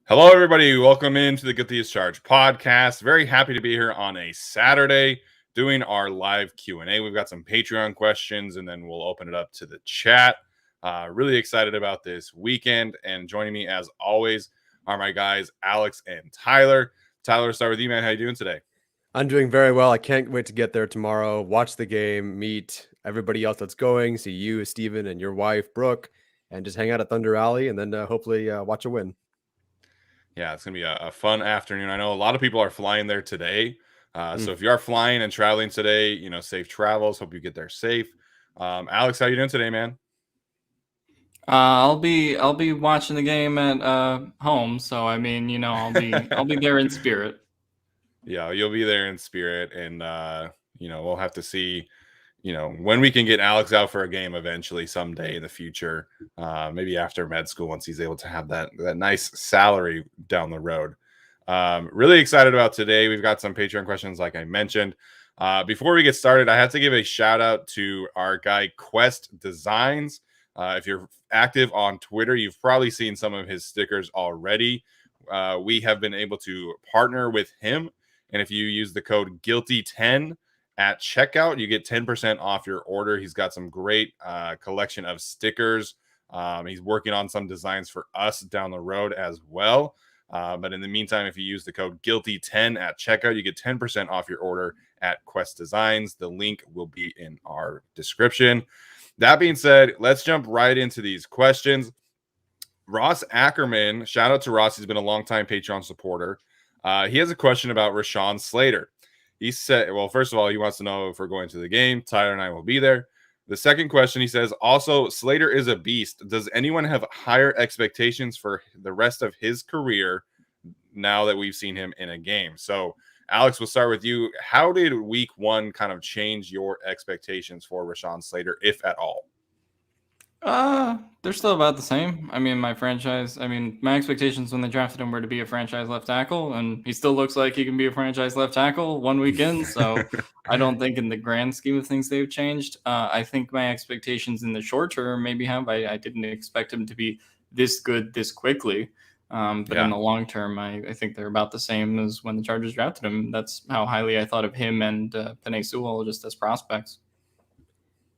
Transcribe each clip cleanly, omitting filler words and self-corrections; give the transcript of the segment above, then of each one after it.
Hello, everybody. Welcome into the Get These Charged podcast. Very happy to be here on a Saturday doing our live Q&A. We've got some Patreon questions, and then we'll open it up to the chat. Really excited about this weekend. And joining me, as always, are my guys, Alex and Tyler. Tyler, start with you, man. How you doing today? I'm doing very well. I can't wait to get there tomorrow, watch the game, meet everybody else that's going, see you, Steven, and your wife, Brooke, and just hang out at Thunder Alley and then hopefully watch a win. Yeah, it's going to be a fun afternoon. I know a lot of people are flying there today. So if you are flying and traveling today, safe travels. Hope you get there safe. Alex, how you doing today, man? I'll be watching the game at home, so I mean, I'll be there in spirit. Yeah, you'll be there in spirit, and we'll have to see, when we can get Alex out for a game eventually someday in the future, maybe after med school once he's able to have that nice salary down the road. Really excited about today. We've got some Patreon questions, like I mentioned. Before we get started, I have to give a shout out to our guy Quest Designs. If you're active on Twitter, you've probably seen some of his stickers already. We have been able to partner with him. And if you use the code GUILTY10 at checkout, you get 10% off your order. He's got some great collection of stickers. He's working on some designs for us down the road as well. But in the meantime, if you use the code GUILTY10 at checkout, you get 10% off your order at Quest Designs. The link will be in our description. That being said, let's jump right into these questions. Ross Ackerman, shout out to Ross. He's been a longtime Patreon supporter. He has a question about Rashawn Slater. He said, well, first of all, he wants to know if we're going to the game. Tyler and I will be there. The second question, he says, also, Slater is a beast. Does anyone have higher expectations for the rest of his career now that we've seen him in a game? So, Alex, we'll start with you. How did week one kind of change your expectations for Rashawn Slater, if at all? They're still about the same. I mean, my expectations when they drafted him were to be a franchise left tackle, and he still looks like he can be a franchise left tackle one weekend. So I don't think in the grand scheme of things they've changed. I think my expectations in the short term maybe have. I didn't expect him to be this good this quickly. But in the long term, I think they're about the same as when the Chargers drafted him. That's how highly I thought of him and Penei Sewell just as prospects.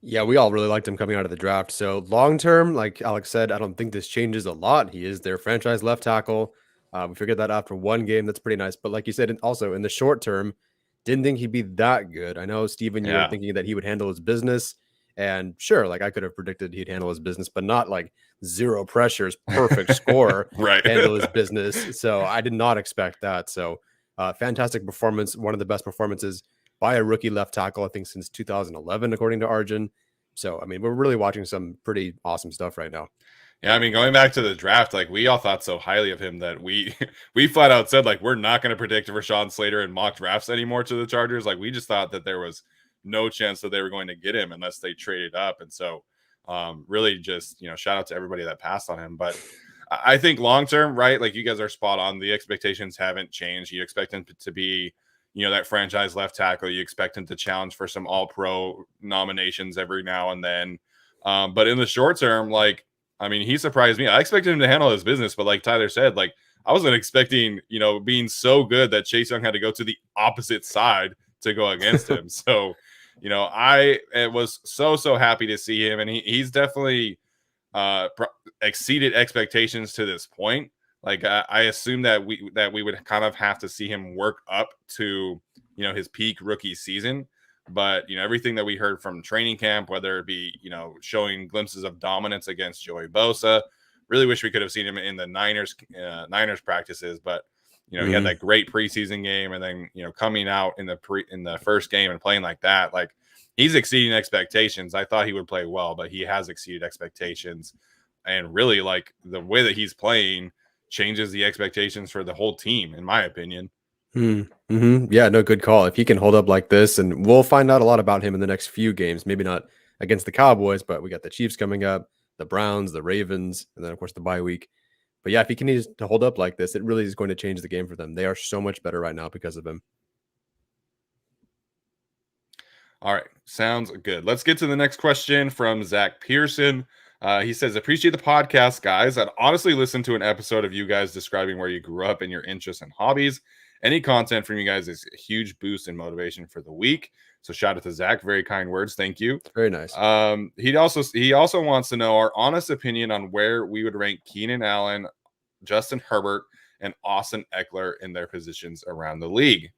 Yeah, we all really liked him coming out of the draft. So long term, like Alex said, I don't think this changes a lot. He is their franchise left tackle. We figured that after one game. That's pretty nice. But like you said, also in the short term, didn't think he'd be that good. I know, Steven, you were thinking that he would handle his business. And sure, like I could have predicted he'd handle his business, but not like zero pressures, perfect score, right? Handle his business. So I did not expect that. So fantastic performance. One of the best performances by a rookie left tackle, I think, since 2011, according to Arjun. So, I mean, we're really watching some pretty awesome stuff right now. Yeah, I mean, going back to the draft, like we all thought so highly of him that we flat out said, like, we're not going to predict Rashawn Slater in mock drafts anymore to the Chargers. Like, we just thought that there was no chance that they were going to get him unless they traded up. And so really just, shout out to everybody that passed on him. But I think long term, right, like you guys are spot on. The expectations haven't changed. You expect him to be, that franchise left tackle. You expect him to challenge for some all-pro nominations every now and then. But in the short term, like, I mean, he surprised me. I expected him to handle his business, but like Tyler said, like I wasn't expecting, being so good that Chase Young had to go to the opposite side to go against him. So, I was so happy to see him, and he's definitely exceeded expectations to this point. Like I assume that we would kind of have to see him work up to, his peak rookie season. But, everything that we heard from training camp, whether it be, showing glimpses of dominance against Joey Bosa, really wish we could have seen him in the Niners practices. But, he had that great preseason game, and then, coming out in the first game and playing like that, like he's exceeding expectations. I thought he would play well, but he has exceeded expectations. And really, like the way that he's playing changes the expectations for the whole team, in my opinion. Yeah, no, good call. If he can hold up like this, and we'll find out a lot about him in the next few games, maybe not against the Cowboys, but we got the Chiefs coming up, the Browns, the Ravens, and then of course the bye week. But yeah, if he continues to hold up like this, it really is going to change the game for them. They are so much better right now because of him. All right, sounds good. Let's get to the next question from Zach Pearson. He says, appreciate the podcast, guys. I'd honestly listen to an episode of you guys describing where you grew up and your interests and hobbies. Any content from you guys is a huge boost in motivation for the week. So shout out to Zach. Very kind words. Thank you. Very nice. He also wants to know our honest opinion on where we would rank Keenan Allen, Justin Herbert, and Austin Eckler in their positions around the league.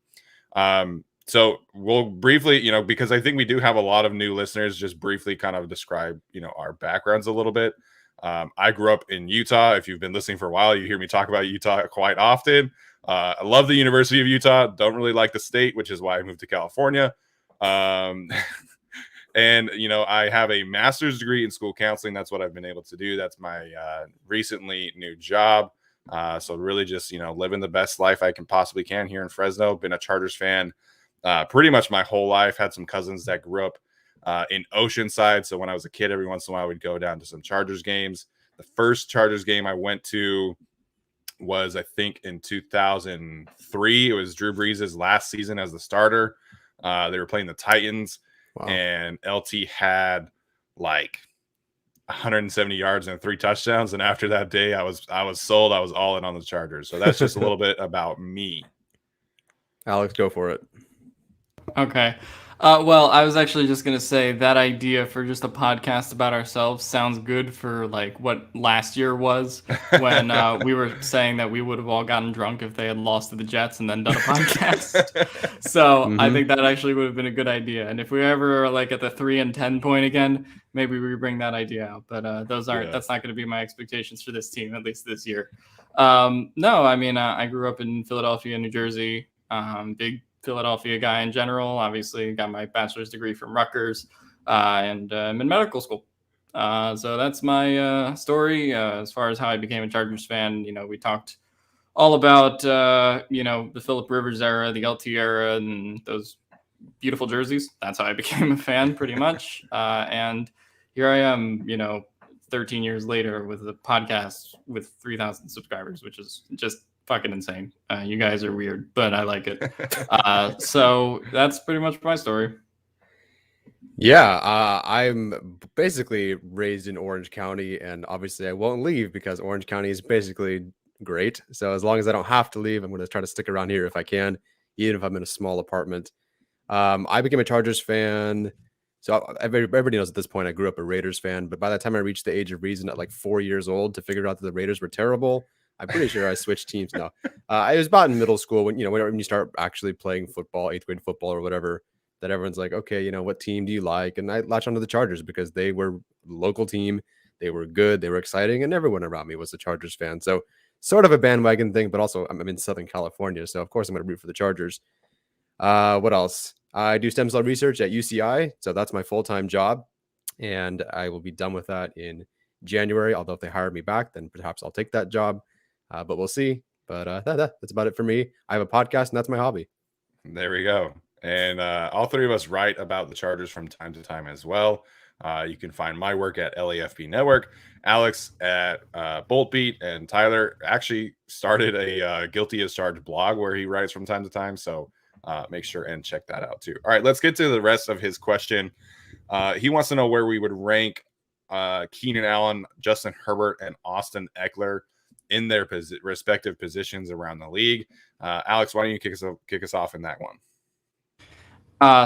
So we'll briefly, because I think we do have a lot of new listeners, just briefly kind of describe, our backgrounds a little bit. I grew up in Utah. If you've been listening for a while, you hear me talk about Utah quite often. I love the University of Utah. Don't really like the state, which is why I moved to California. And, I have a master's degree in school counseling. That's what I've been able to do. That's my recently new job. So really just, living the best life I can possibly can here in Fresno. Been a Chargers fan pretty much my whole life. Had some cousins that grew up in Oceanside. So when I was a kid, every once in a while, I would go down to some Chargers games. The first Chargers game I went to was, I think, in 2003. It was Drew Brees' last season as the starter. They were playing the Titans. Wow. And LT had like 170 yards and 3 touchdowns. And after that day, I was sold. I was all in on the Chargers. So that's just a little bit about me. Alex, go for it. Okay. Well, I was actually just going to say that idea for just a podcast about ourselves sounds good for like what last year was when we were saying that we would have all gotten drunk if they had lost to the Jets and then done a podcast. So I think that actually would have been a good idea. And if we ever are like at the 3-10 point again, maybe we bring that idea out. But that's not going to be my expectations for this team, at least this year. No, I mean, I grew up in Philadelphia, New Jersey. Big Philadelphia guy in general. Obviously got my bachelor's degree from Rutgers and I'm in medical school. So that's my story as far as how I became a Chargers fan. We talked all about, the Phillip Rivers era, the LT era, and those beautiful jerseys. That's how I became a fan pretty much. And here I am, 13 years later with a podcast with 3,000 subscribers, which is just fucking insane. You guys are weird, but I like it. So that's pretty much my story. Yeah, I'm basically raised in Orange County, and obviously I won't leave because Orange County is basically great. So as long as I don't have to leave, I'm going to try to stick around here if I can, even if I'm in a small apartment. I became a Chargers fan. So everybody knows at this point I grew up a Raiders fan, but by the time I reached the age of reason at like 4 years old to figure out that the Raiders were terrible, I'm pretty sure I switched teams now. I was about in middle school when you start actually playing football, 8th grade football or whatever, that everyone's like, okay, what team do you like? And I latched onto the Chargers because they were a local team. They were good. They were exciting. And everyone around me was a Chargers fan. So sort of a bandwagon thing, but also I'm in Southern California. So of course I'm going to root for the Chargers. What else? I do stem cell research at UCI. So that's my full-time job. And I will be done with that in January. Although if they hire me back, then perhaps I'll take that job. But we'll see. But that's about it for me. I have a podcast, and that's my hobby. There we go. And all three of us write about the Chargers from time to time as well. You can find my work at LAFB Network, Alex at Bolt Beat, and Tyler actually started a Guilty as Charged blog where he writes from time to time. So make sure and check that out too. All right, let's get to the rest of his question. He wants to know where we would rank Keenan Allen, Justin Herbert, and Austin Eckler in their respective positions around the league. Alex, why don't you kick us off in that one?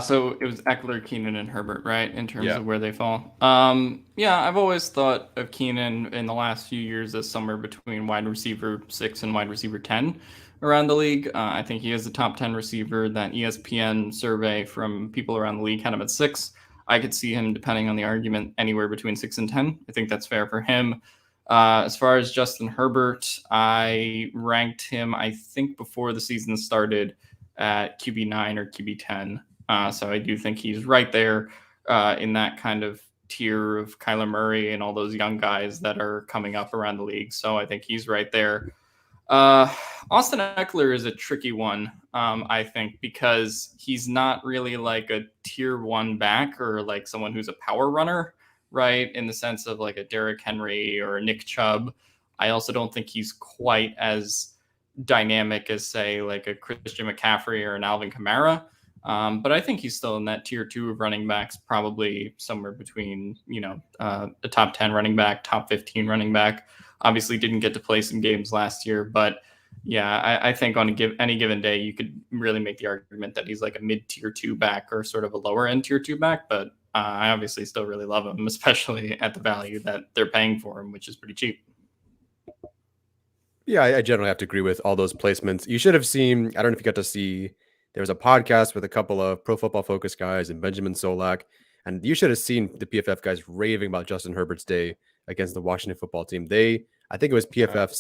So it was Eckler, Keenan, and Herbert, right? In terms of where they fall. I've always thought of Keenan in the last few years as somewhere between wide receiver 6 and wide receiver 10 around the league. I think he is the top 10 receiver. That ESPN survey from people around the league had him at 6. I could see him, depending on the argument, anywhere between 6 and 10. I think that's fair for him. As far as Justin Herbert, I ranked him, I think, before the season started at QB9 or QB10. So I do think he's right there in that kind of tier of Kyler Murray and all those young guys that are coming up around the league. So I think he's right there. Austin Eckler is a tricky one, I think, because he's not really like a tier 1 back or like someone who's a power runner, right? In the sense of like a Derrick Henry or a Nick Chubb. I also don't think he's quite as dynamic as, say, like a Christian McCaffrey or an Alvin Kamara. But I think he's still in that tier 2 of running backs, probably somewhere between, the top 10 running back, top 15 running back. Obviously didn't get to play some games last year, but yeah, I think on any given day, you could really make the argument that he's like a mid tier 2 back or sort of a lower end tier 2 back. But I obviously still really love him, especially at the value that they're paying for him, which is pretty cheap. Yeah, I generally have to agree with all those placements. You should have seen, I don't know if you got to see, there was a podcast with a couple of Pro Football Focus guys and Benjamin Solak, and you should have seen the PFF guys raving about Justin Herbert's day against the Washington football team. I think it was PFF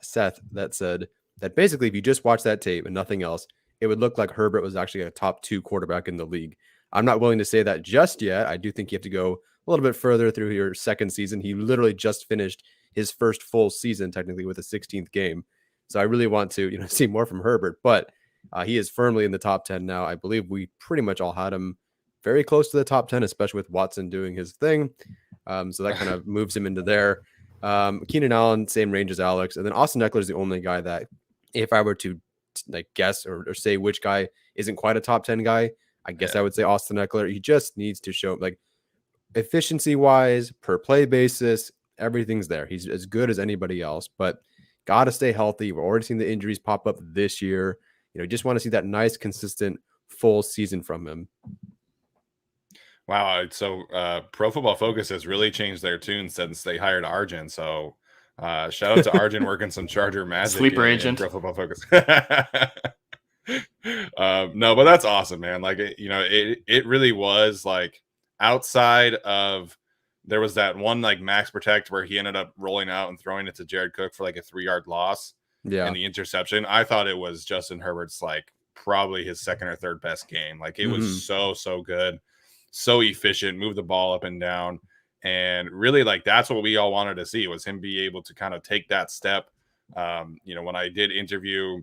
Seth that said that basically if you just watch that tape and nothing else, it would look like Herbert was actually a top 2 quarterback in the league. I'm not willing to say that just yet. I do think you have to go a little bit further through your second season. He literally just finished his first full season, technically, with a 16th game. So I really want to, see more from Herbert, but he is firmly in the top 10 now. I believe we pretty much all had him very close to the top 10, especially with Watson doing his thing. So that kind of moves him into there. Keenan Allen, same range as Alex. And then Austin Eckler is the only guy that if I were to guess or say which guy isn't quite a top 10 guy, I guess I would say Austin Eckler. He just needs to show efficiency wise, per play basis, everything's there. He's as good as anybody else, but got to stay healthy. We're already seeing the injuries pop up this year. Just want to see that nice, consistent full season from him. Wow. So Pro Football Focus has really changed their tune since they hired Arjun. So shout out to Arjun working some Charger magic. Sleeper agent. Pro Football Focus. No, but that's awesome, man. It really was outside of, there was that one max protect where he ended up rolling out and throwing it to Jared Cook for a 3-yard loss. Yeah. And the interception. I thought it was Justin Herbert's probably his second or third best game. It was so good, so efficient, moved the ball up and down. And really that's what we all wanted to see, was him be able to kind of take that step. When I did interview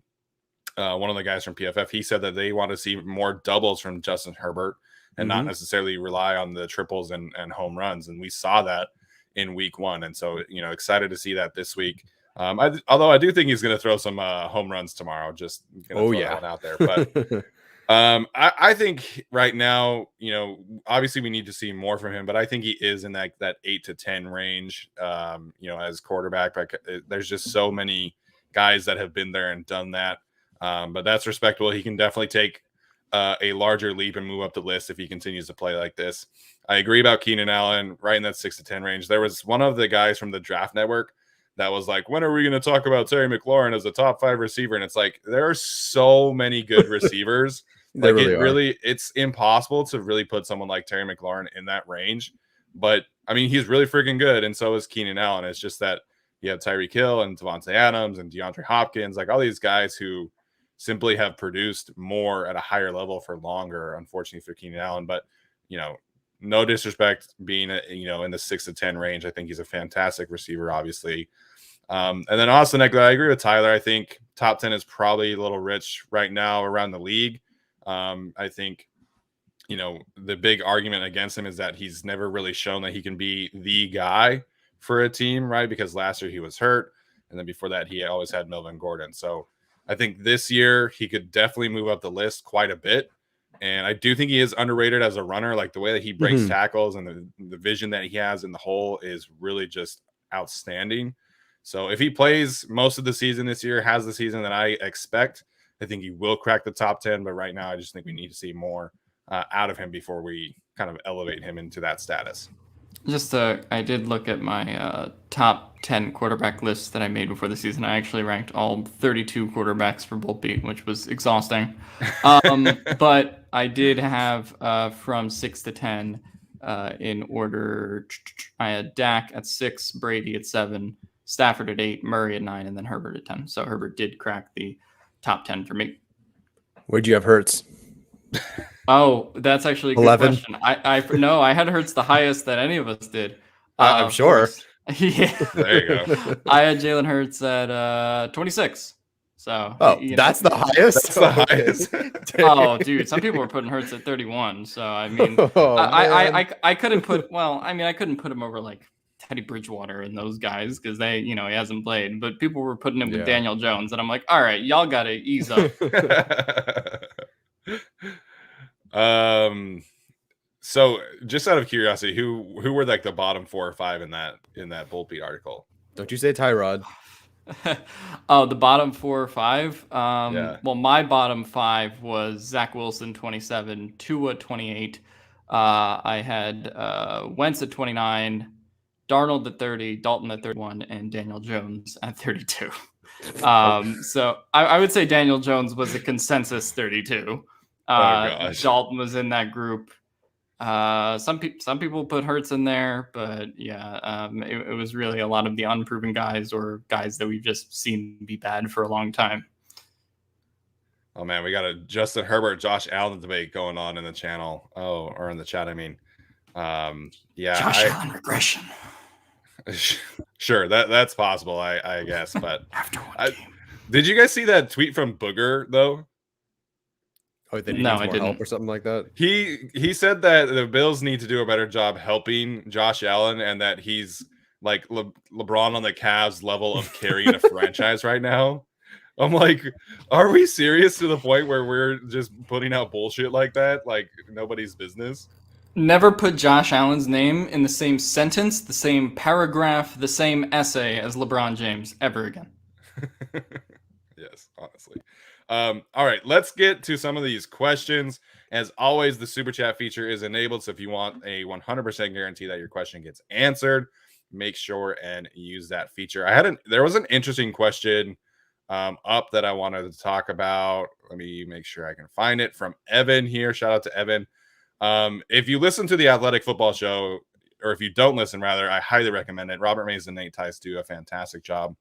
one of the guys from PFF, he said that they want to see more doubles from Justin Herbert and not necessarily rely on the triples and home runs. And we saw that in week 1. And so, excited to see that this week. Although I do think he's going to throw some home runs tomorrow, just throw that one out there. But I think right now, obviously we need to see more from him, but I think he is in that 8 to 10 range, as quarterback. There's just so many guys that have been there and done that. But that's respectable. He can definitely take a larger leap and move up the list if he continues to play like this. I agree about Keenan Allen, right in that 6 to 10 range. There was one of the guys from the Draft Network that was when are we going to talk about Terry McLaurin as a top 5 receiver? And it's there are so many good receivers. It's impossible to really put someone like Terry McLaurin in that range. But I mean, he's really freaking good. And so is Keenan Allen. It's just that you have Tyreek Hill and Devontae Adams and DeAndre Hopkins, all these guys who simply have produced more at a higher level for longer, unfortunately for Keenan Allen. But, no disrespect being, in the 6 to 10 range. I think he's a fantastic receiver, obviously. And then Austin Eckler, I agree with Tyler. I think top 10 is probably a little rich right now around the league. I think, the big argument against him is that he's never really shown that he can be the guy for a team, right? Because last year he was hurt. And then before that, he always had Melvin Gordon. So I think this year he could definitely move up the list quite a bit. And I do think he is underrated as a runner. The way that he breaks tackles and the vision that he has in the hole is really just outstanding. So if he plays most of the season this year, has the season that I expect, I think he will crack the top 10. But right now, I just think we need to see more out of him before we kind of elevate him into that status. I did look at my top 10 quarterback list that I made before the season. I actually ranked all 32 quarterbacks for Bolt Beat, which was exhausting. But I did have from 6 to 10 in order. I had Dak at 6, Brady at 7, Stafford at 8, Murray at 9, and then Herbert at 10. So Herbert did crack the top 10 for me. Where'd you have Hurts? Oh, that's actually a good 11? question. I had Hurts the highest that any of us did. I'm sure. Yeah. There you go. I had Jalen Hurts at 26. So that's the highest. That's the highest. Oh, dude, some people were putting Hurts at 31. So I mean, I couldn't put. Well, I mean, I couldn't put him over Teddy Bridgewater and those guys because he hasn't played. But people were putting him with Daniel Jones, and I'm like, all right, y'all got to ease up. So just out of curiosity, who were like the bottom 4 or 5 in that Bold Beat article? Don't you say Tyrod? Oh, the bottom 4 or 5. Yeah. Well, my bottom 5 was Zach Wilson 27, Tua 28. I had Wentz at 29, Darnold at 30, Dalton at 31, and Daniel Jones at 32. So I would say Daniel Jones was a consensus 32. Gosh. Dalton was in that group. Some people put Hurts in there, but yeah, it was really a lot of the unproven guys or guys that we've just seen be bad for a long time. Oh man, we got a Justin Herbert, Josh Allen debate going on in the channel. Oh, or in the chat, I mean. Yeah. Josh Allen regression. Sure, that's possible, I guess. But After one game. Did you guys see that tweet from Booger though? Oh, they need more help or something like that. He said that the Bills need to do a better job helping Josh Allen, and that he's like LeBron on the Cavs level of carrying a franchise right now. I'm like, are we serious to the point where we're just putting out bullshit like that, like nobody's business? Never put Josh Allen's name in the same sentence, the same paragraph, the same essay as LeBron James ever again. Yes, honestly. All right, let's get to some of these questions. As always, the super chat feature is enabled, so if you want a 100% guarantee that your question gets answered, make sure and use that feature. There was an interesting question up that I wanted to talk about. Let me make sure I can find it from Evan here. Shout out to Evan. If you listen to the Athletic Football Show, or if you don't listen, rather, I highly recommend it. Robert Mays and Nate Tice do a fantastic job.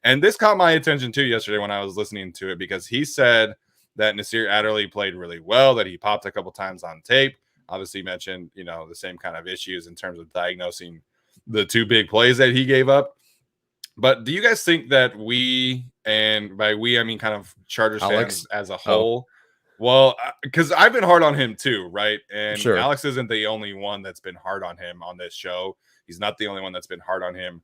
And this caught my attention too yesterday when I was listening to it, because he said that Nasir Adderley played really well, that he popped a couple times on tape. Obviously mentioned, the same kind of issues in terms of diagnosing the 2 big plays that he gave up. But do you guys think that we, and by we, I mean kind of Chargers fans as a whole, well, because I've been hard on him too, right? And sure. Alex isn't the only one that's been hard on him on this show. He's not the only one that's been hard on him,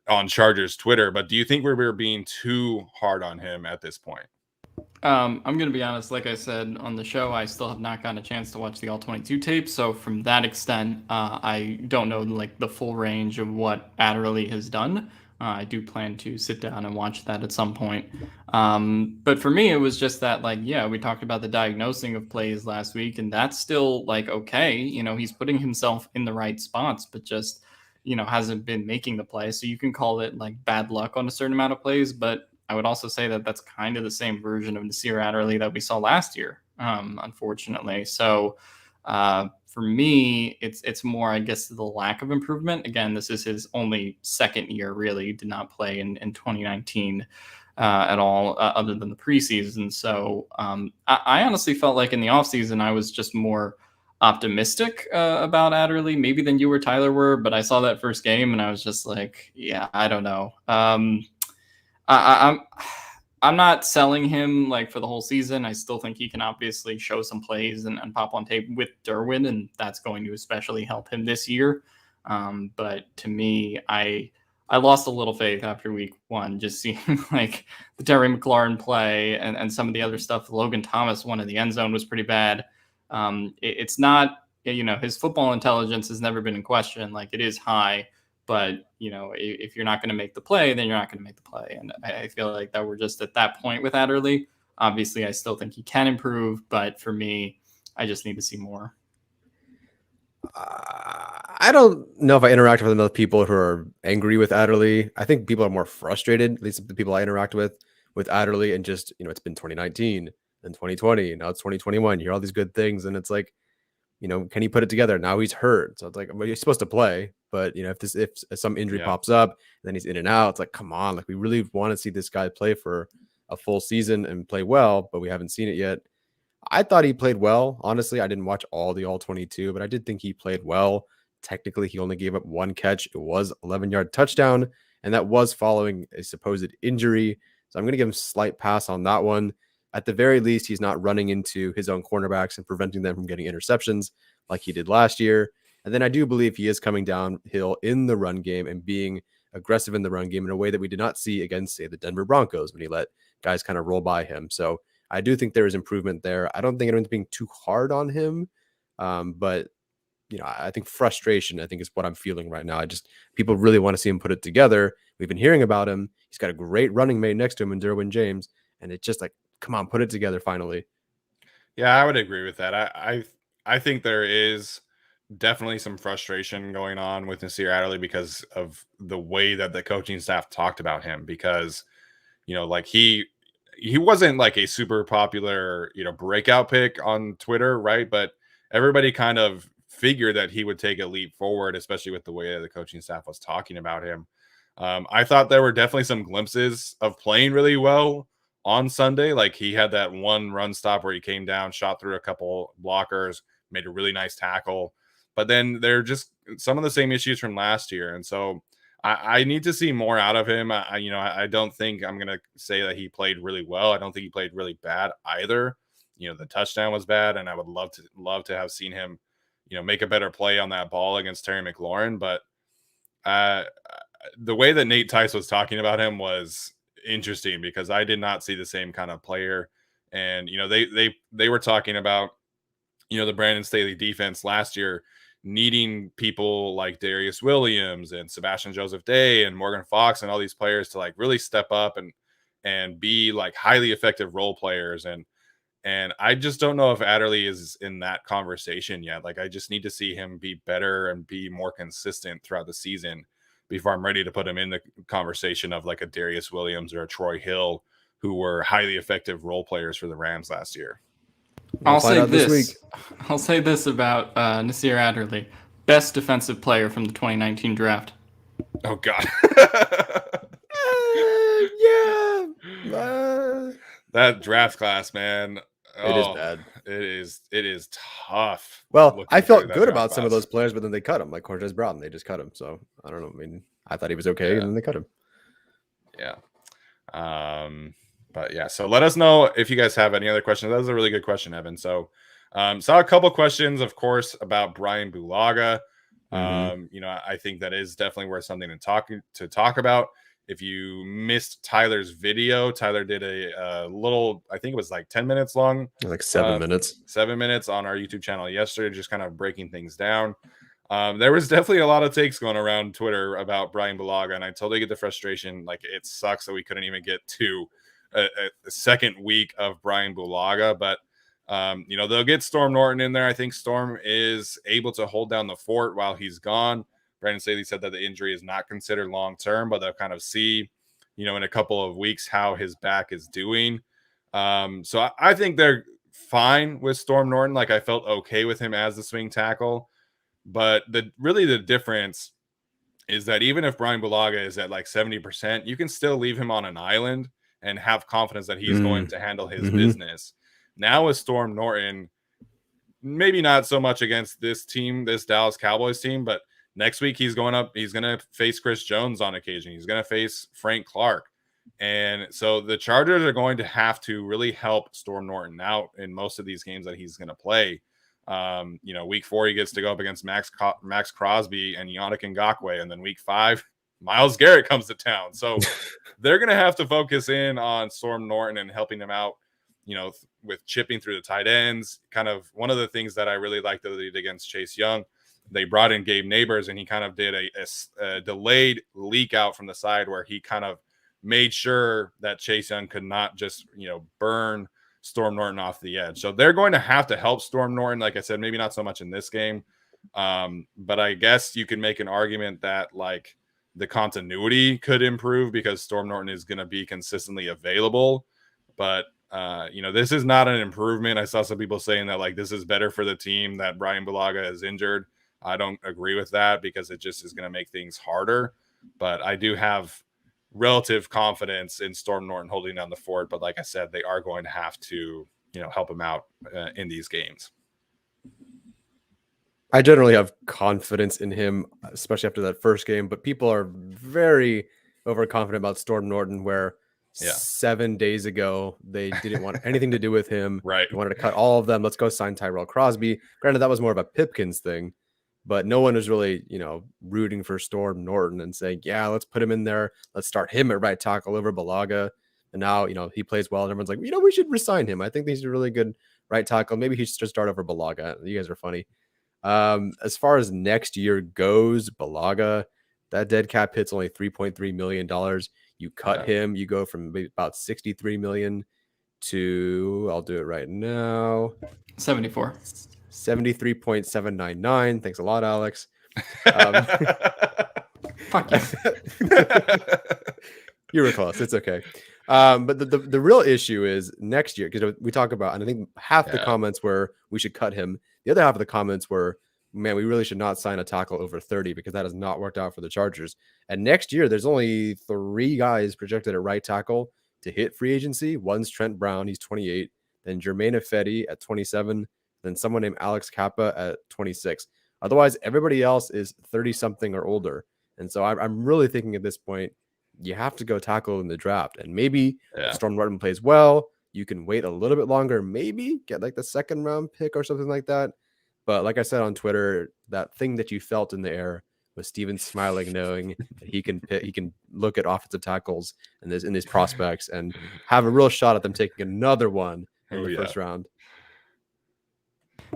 on Chargers Twitter. But do you think we're being too hard on him at this point? I'm going to be honest. Like I said on the show, I still have not gotten a chance to watch the All-22 tape. So from that extent, I don't know like the full range of what Adderley has done. I do plan to sit down and watch that at some point. But for me, it was just that, we talked about the diagnosing of plays last week, and that's still okay. He's putting himself in the right spots, but just, hasn't been making the play. So you can call it bad luck on a certain amount of plays, but I would also say that that's kind of the same version of Nasir Adderley that we saw last year, unfortunately. So for me, it's more, I guess, the lack of improvement. Again, this is his only second year, really. He did not play in 2019 at all, other than the preseason. So I honestly felt like in the offseason, I was just more optimistic about Adderley, maybe than you or Tyler were. But I saw that first game and I was just like, yeah, I don't know. I'm not selling him for the whole season. I still think he can obviously show some plays and pop on tape with Derwin, and that's going to especially help him this year. But to me, I lost a little faith after week 1, just seeing the Terry McLaurin play and some of the other stuff. Logan Thomas, one in the end zone, was pretty bad. It's not, his football intelligence has never been in question. It is high. But, if you're not going to make the play, then you're not going to make the play. And I feel like that we're just at that point with Adderley. Obviously, I still think he can improve. But for me, I just need to see more. I don't know if I interact with enough people who are angry with Adderley. I think people are more frustrated, at least the people I interact with Adderley. And just, it's been 2019 and 2020. And now it's 2021. You hear all these good things. And it's can he put it together? Now he's hurt. So it's he's supposed to play. But, if some injury pops up, and then he's in and out, it's come on. We really want to see this guy play for a full season and play well, but we haven't seen it yet. I thought he played well. Honestly, I didn't watch all the All-22, but I did think he played well. Technically, he only gave up 1 catch. It was 11-yard touchdown, and that was following a supposed injury. So I'm going to give him a slight pass on that one. At the very least, he's not running into his own cornerbacks and preventing them from getting interceptions like he did last year. And then I do believe he is coming downhill in the run game and being aggressive in the run game in a way that we did not see against, say, the Denver Broncos when he let guys kind of roll by him. So I do think there is improvement there. I don't think anyone's being too hard on him, but I think frustration, I think, is what I'm feeling right now. People really want to see him put it together. We've been hearing about him. He's got a great running mate next to him in Derwin James, and it's just like, come on, put it together finally. Yeah, I would agree with that. I think there is definitely some frustration going on with Nasir Adderley because of the way that the coaching staff talked about him. Because like he wasn't like a super popular breakout pick on Twitter, right? But everybody kind of figured that he would take a leap forward, especially with the way that the coaching staff was talking about him. I thought there were definitely some glimpses of playing really well on Sunday. Like he had that one run stop where he came down, shot through a couple blockers, made a really nice tackle. But then they're just some of the same issues from last year. And so I need to see more out of him. I don't think I'm going to say that he played really well. I don't think he played really bad either. The touchdown was bad, and I would love to have seen him make a better play on that ball against Terry McLaurin. But the way that Nate Tice was talking about him was interesting because I did not see the same kind of player. And, they were talking about, the Brandon Staley defense last year needing people like Darius Williams and Sebastian Joseph Day and Morgan Fox and all these players to like really step up and be like highly effective role players. And I just don't know if Adderley is in that conversation yet. Like, I just need to see him be better and be more consistent throughout the season before I'm ready to put him in the conversation of like a Darius Williams or a Troy Hill, who were highly effective role players for the Rams last year. I'll say this about Nasir Adderley, best defensive player from the 2019 draft. Oh God. That draft class, man. It is bad. It is tough. Well, I felt good about some of those players, but then they cut him, like Cortez Broughton. They just cut him. So I don't know. I mean, I thought he was okay, and then they cut him. Yeah. But yeah, so let us know if you guys have any other questions. That was a really good question, Evan. So saw a couple questions, of course, about Bryan Bulaga. I think that is definitely worth something to talk about. If you missed Tyler's video, Tyler did a little, I think it was like 10 minutes long. Like 7 minutes. 7 minutes on our YouTube channel yesterday, just kind of breaking things down. There was definitely a lot of takes going around Twitter about Bryan Bulaga, and I totally get the frustration. Like, it sucks that we couldn't even get to a second week of Bryan Bulaga, but they'll get Storm Norton in there. I think Storm is able to hold down the fort while he's gone. Brandon Staley said that the injury is not considered long-term, but they'll kind of see, in a couple of weeks how his back is doing. So I think they're fine with Storm Norton. Like, I felt okay with him as the swing tackle, but the difference is that even if Bryan Bulaga is at like 70%, you can still leave him on an island and have confidence that he's going to handle his business. Now with Storm Norton, maybe not so much against this Dallas Cowboys team, but next week he's going to face Chris Jones on occasion. He's going to face Frank Clark. And so the Chargers are going to have to really help Storm Norton out in most of these games that he's going to play. Week 4, he gets to go up against Max Crosby and Yannick Ngakoue. And then week 5, Myles Garrett comes to town. So they're going to have to focus in on Storm Norton and helping him out, with chipping through the tight ends. Kind of one of the things that I really liked that they did against Chase Young, they brought in Gabe Neighbors, and he kind of did a delayed leak out from the side where he kind of made sure that Chase Young could not just, burn Storm Norton off the edge. So they're going to have to help Storm Norton. Like I said, maybe not so much in this game. But I guess you can make an argument that like the continuity could improve because Storm Norton is going to be consistently available. But, this is not an improvement. I saw some people saying that like this is better for the team that Bryan Bulaga is injured. I don't agree with that because it just is going to make things harder. But I do have relative confidence in Storm Norton holding down the fort. But like I said, they are going to have to, help him out in these games. I generally have confidence in him, especially after that first game. But people are very overconfident about Storm Norton, where 7 days ago they didn't want anything to do with him. Right. They wanted to cut all of them. Let's go sign Tyrell Crosby. Granted, that was more of a Pipkins thing. But no one is really, rooting for Storm Norton and saying, yeah, let's put him in there. Let's start him at right tackle over Bulaga. And now, he plays well, and everyone's like, we should resign him. I think he's a really good right tackle. Maybe he should just start over Bulaga. You guys are funny. As far as next year goes, Bulaga, that dead cap hit's only $3.3 million. You cut him, you go from about 63 million to, I'll do it right now, 74. 73.799. Thanks a lot, Alex. Fuck you. You were close. It's okay. But the real issue is next year, because we talk about, and I think half the comments were we should cut him. The other half of the comments were, man, we really should not sign a tackle over 30 because that has not worked out for the Chargers. And next year, there's only 3 guys projected at right tackle to hit free agency. One's Trent Brown, he's 28. Then Jermaine Ifedi at 27. Then someone named Alex Kappa at 26. Otherwise, everybody else is 30-something or older. And so I'm really thinking at this point, you have to go tackle in the draft. And maybe if Storm Norton plays well, you can wait a little bit longer, maybe get like the second-round pick or something like that. But like I said on Twitter, that thing that you felt in the air was Steven smiling, knowing that he can look at offensive tackles and in these prospects and have a real shot at them taking another one in the first round.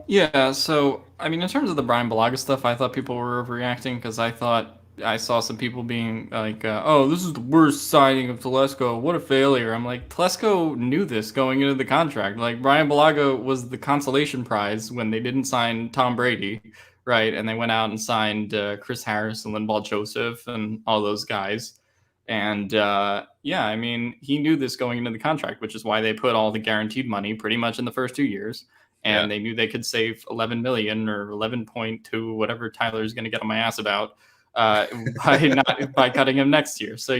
Yeah, so I mean, in terms of the Bryan Bulaga stuff, I thought people were overreacting because I thought I saw some people being like, "Oh, this is the worst signing of Telesco. What a failure!" I'm like, Telesco knew this going into the contract. Like, Bryan Bulaga was the consolation prize when they didn't sign Tom Brady, right? And they went out and signed Chris Harris and Linval Joseph and all those guys. And yeah, I mean, he knew this going into the contract, which is why they put all the guaranteed money pretty much in the first 2 years. And they knew they could save 11 million or 11.2, whatever Tyler's going to get on my ass about, by cutting him next year. So,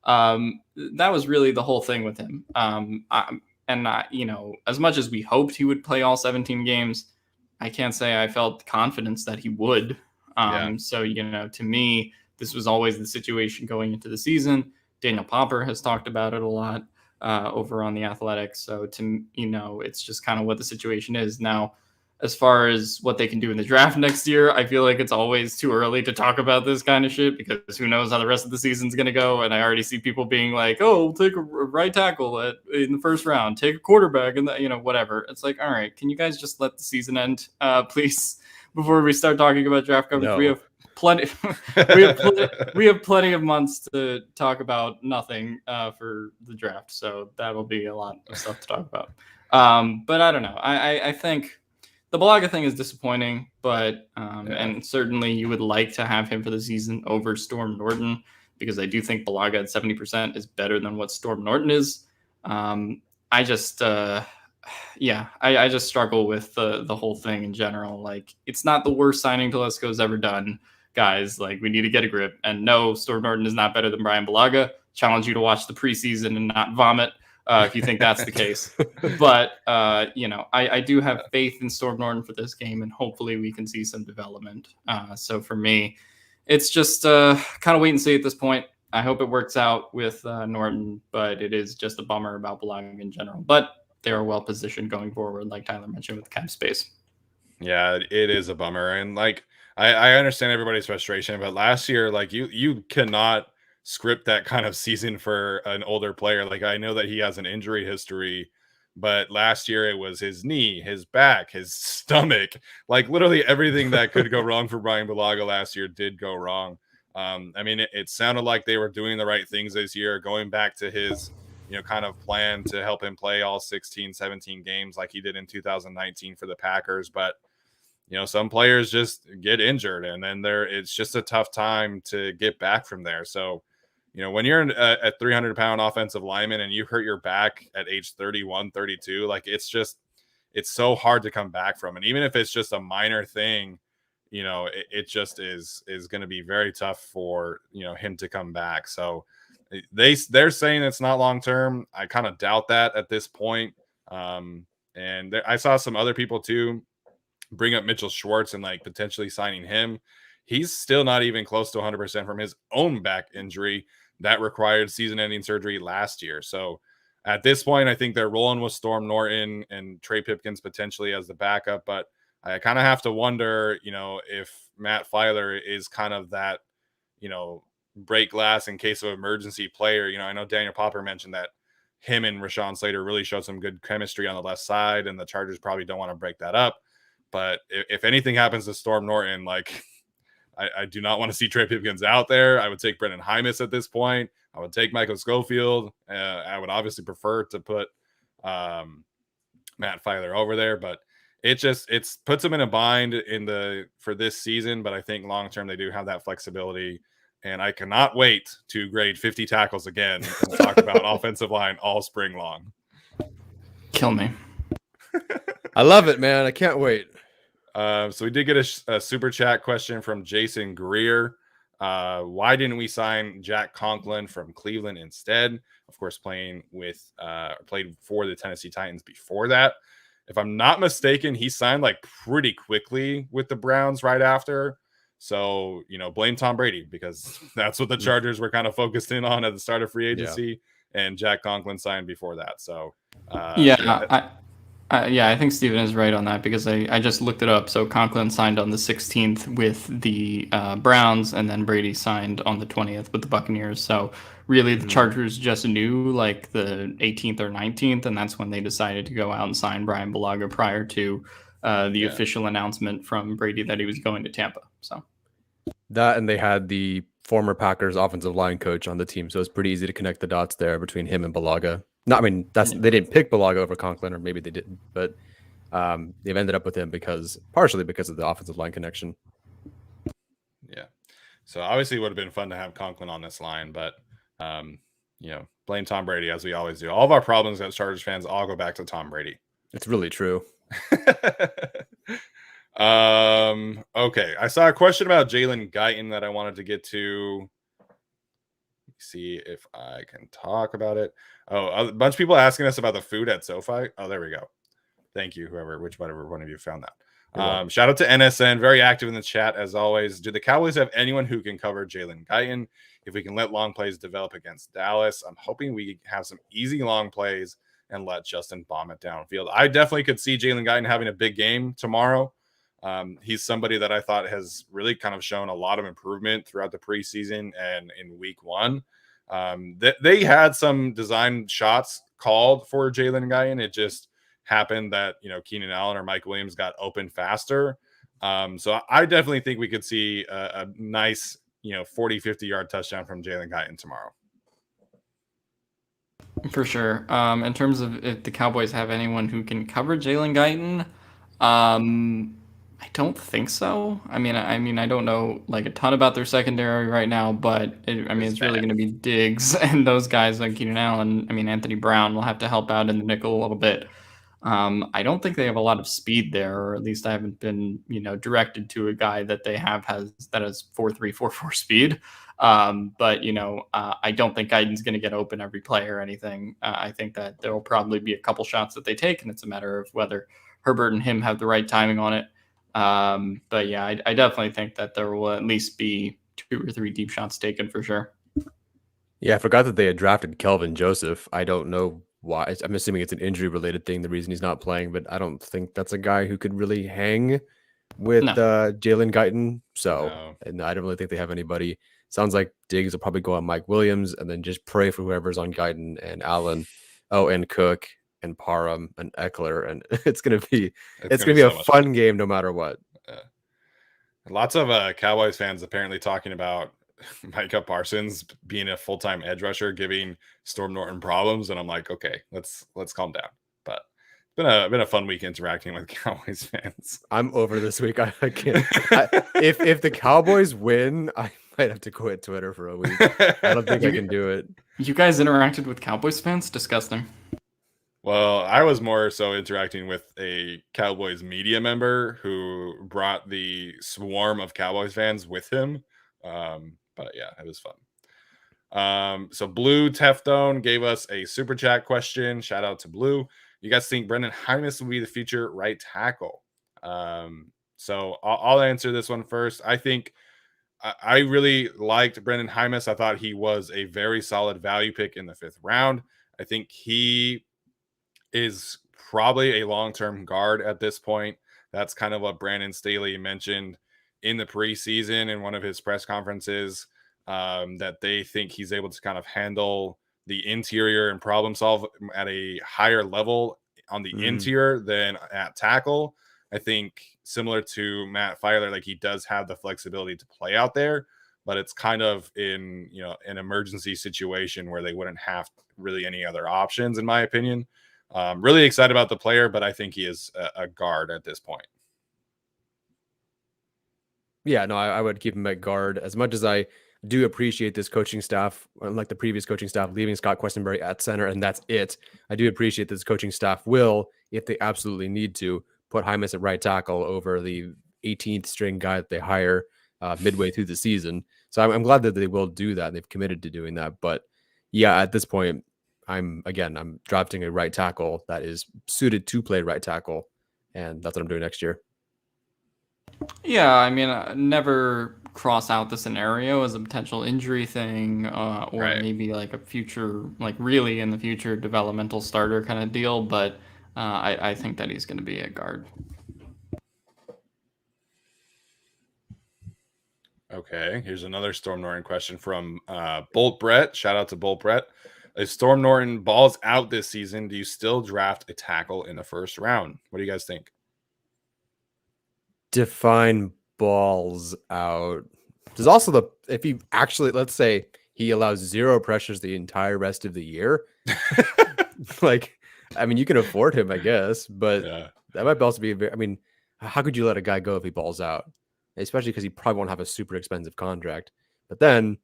that was really the whole thing with him. As much as we hoped he would play all 17 games, I can't say I felt confidence that he would. So, to me, this was always the situation going into the season. Daniel Popper has talked about it a lot over on The Athletic. So, it's just kind of what the situation is now. As far as what they can do in the draft next year, I feel like it's always too early to talk about this kind of shit because who knows how the rest of the season's going to go. And I already see people being like, "Oh, we'll take a right tackle in the first round, take a quarterback," and whatever. It's like, all right, can you guys just let the season end, please, before we start talking about draft coverage? No. We have plenty. we have plenty of months to talk about nothing for the draft, so that'll be a lot of stuff to talk about. But I don't know. I think the Bulaga thing is disappointing, but and certainly you would like to have him for the season over Storm Norton because I do think Bulaga at 70% is better than what Storm Norton is. I just struggle with the whole thing in general. Like, it's not the worst signing Telesco's ever done, guys. Like, we need to get a grip. And no, Storm Norton is not better than Bryan Bulaga. Challenge you to watch the preseason and not vomit. If you think that's the case. But, I do have faith in Storm Norton for this game, and hopefully we can see some development. So for me, it's just kind of wait and see at this point. I hope it works out with Norton, but it is just a bummer about Bulaga in general. But they are well positioned going forward, like Tyler mentioned, with cap space. Yeah, it is a bummer. And like, I understand everybody's frustration, but last year, like you cannot script that kind of season for an older player. Like, I know that he has an injury history, but last year it was his knee, his back, his stomach, like literally everything that could go wrong for Bryan Bulaga last year did go wrong. I mean, it sounded like they were doing the right things this year, going back to his, kind of plan to help him play all 16, 17 games like he did in 2019 for the Packers. But some players just get injured, and then it's just a tough time to get back from there. So, when you're a 300-pound offensive lineman and you hurt your back at age 31, 32, like it's so hard to come back from. And even if it's just a minor thing, it just is going to be very tough for, him to come back. So they're saying it's not long-term. I kind of doubt that at this point. And I saw some other people too bring up Mitchell Schwartz and like potentially signing him. He's still not even close to 100% from his own back injury that required season-ending surgery last year. So at this point, I think they're rolling with Storm Norton and Trey Pipkins potentially as the backup. But I kind of have to wonder, if Matt Filer is kind of that, break glass in case of emergency player. I know Daniel Popper mentioned that him and Rashawn Slater really showed some good chemistry on the left side, and the Chargers probably don't want to break that up. But if anything happens to Storm Norton, like I do not want to see Trey Pipkins out there. I would take Brendan Hymus at this point. I would take Michael Schofield. I would obviously prefer to put Matt Filer over there, but it puts them in a bind for this season. But I think long term they do have that flexibility, and I cannot wait to grade 50 tackles again and talk about offensive line all spring long. Kill me. I love it, man. I can't wait. So we did get a super chat question from Jason Greer. Why didn't we sign Jack Conklin from Cleveland instead? Of course, played for the Tennessee Titans before that. If I'm not mistaken, he signed like pretty quickly with the Browns right after. So, blame Tom Brady, because that's what the Chargers were kind of focused in on at the start of free agency. Yeah. And Jack Conklin signed before that. So, I think Steven is right on that, because I just looked it up. So Conklin signed on the 16th with the Browns, and then Brady signed on the 20th with the Buccaneers. So really the Chargers just knew like the 18th or 19th, and that's when they decided to go out and sign Bryan Bulaga prior to the official announcement from Brady that he was going to Tampa. So that, and they had the former Packers offensive line coach on the team, so it's pretty easy to connect the dots there between him and Bulaga. They didn't pick Bulaga over Conklin, or maybe they didn't, but they've ended up with him partially because of the offensive line connection. Yeah. So obviously it would have been fun to have Conklin on this line, but blame Tom Brady, as we always do. All of our problems as Chargers fans all go back to Tom Brady. It's really true. Okay. I saw a question about Jalen Guyton that I wanted to get to. See if I can talk about it. Oh, a bunch of people asking us about the food at SoFi. Oh, there we go. Thank you, whatever one of you found that. Shout out to NSN, very active in the chat as always. Do the Cowboys have anyone who can cover Jalen Guyton? If we can let long plays develop against Dallas, I'm hoping we have some easy long plays and let Justin bomb it downfield. I definitely could see Jalen Guyton having a big game tomorrow. He's somebody that I thought has really kind of shown a lot of improvement throughout the preseason and in week one. They had some design shots called for Jalen Guyton. It just happened that, Keenan Allen or Mike Williams got open faster. So I definitely think we could see a nice, 40, 50-yard touchdown from Jalen Guyton tomorrow. For sure. In terms of if the Cowboys have anyone who can cover Jalen Guyton, I don't think so. I mean, I don't know like a ton about their secondary right now, but it's really going to be Diggs and those guys like Keenan Allen. Anthony Brown will have to help out in the nickel a little bit. I don't think they have a lot of speed there, or at least I haven't been, directed to a guy that they has 4.3, 4.4 speed. But I don't think Guyton's going to get open every play or anything. I think that there will probably be a couple shots that they take, and it's a matter of whether Herbert and him have the right timing on it. But yeah, I definitely think that there will at least be 2 or 3 deep shots taken for sure. Yeah, I forgot that they had drafted Kelvin Joseph. I don't know why. I'm assuming it's an injury related thing, the reason he's not playing, but I don't think that's a guy who could really hang with Jalen Guyton. So, and I don't really think they have anybody. Sounds like Diggs will probably go on Mike Williams, and then just pray for whoever's on Guyton and Allen. Oh, and Cook and Parham and Eckler, and it's gonna be a fun game no matter what. Lots of Cowboys fans apparently talking about Micah Parsons being a full-time edge rusher, giving Storm Norton problems, and I'm like, okay, let's calm down. But it's been a fun week interacting with Cowboys fans. I'm over this week. I can't. If the Cowboys win, I might have to quit Twitter for a week. I don't think I can do it. You guys interacted with Cowboys fans? Disgusting. Well, I was more so interacting with a Cowboys media member who brought the swarm of Cowboys fans with him. But yeah, it was fun. So Blue Teftone gave us a super chat question. Shout out to Blue. You guys think Brendan Hymus will be the future right tackle? So I'll answer this one first. I think I really liked Brendan Hymus. I thought he was a very solid value pick in the 5th round. I think he is probably a long-term guard at this point. That's kind of what Brandon Staley mentioned in the preseason in one of his press conferences, that they think he's able to kind of handle the interior and problem solve at a higher level on the interior than at tackle. I think similar to Matt Filer, like he does have the flexibility to play out there, but it's kind of in, you know, an emergency situation where they wouldn't have really any other options, in my opinion. Really excited about the player, but I think he is a guard at this point. Yeah, no, I would keep him at guard. As much as I do appreciate this coaching staff, unlike the previous coaching staff, leaving Scott Questenberry at center, and that's it. I do appreciate this coaching staff will, if they absolutely need to, put Hymas at right tackle over the 18th string guy that they hire midway through the season. So I'm glad that they will do that. They've committed to doing that. But yeah, at this point, I'm drafting a right tackle that is suited to play right tackle, and that's what I'm doing next year. Yeah, I mean, never cross out the scenario as a potential injury thing, or maybe like a future, like really in the future developmental starter kind of deal. But I think that he's going to be a guard. Okay, here's another Storm Norton question from Bolt Brett. Shout out to Bolt Brett. If Storm Norton balls out this season, do you still draft a tackle in the first round? What do you guys think? Define balls out. There's also if he actually, let's say he allows 0 pressures the entire rest of the year. Like, I mean, you can afford him, I guess, but that might also be I mean, how could you let a guy go if he balls out? Especially because he probably won't have a super expensive contract. But then,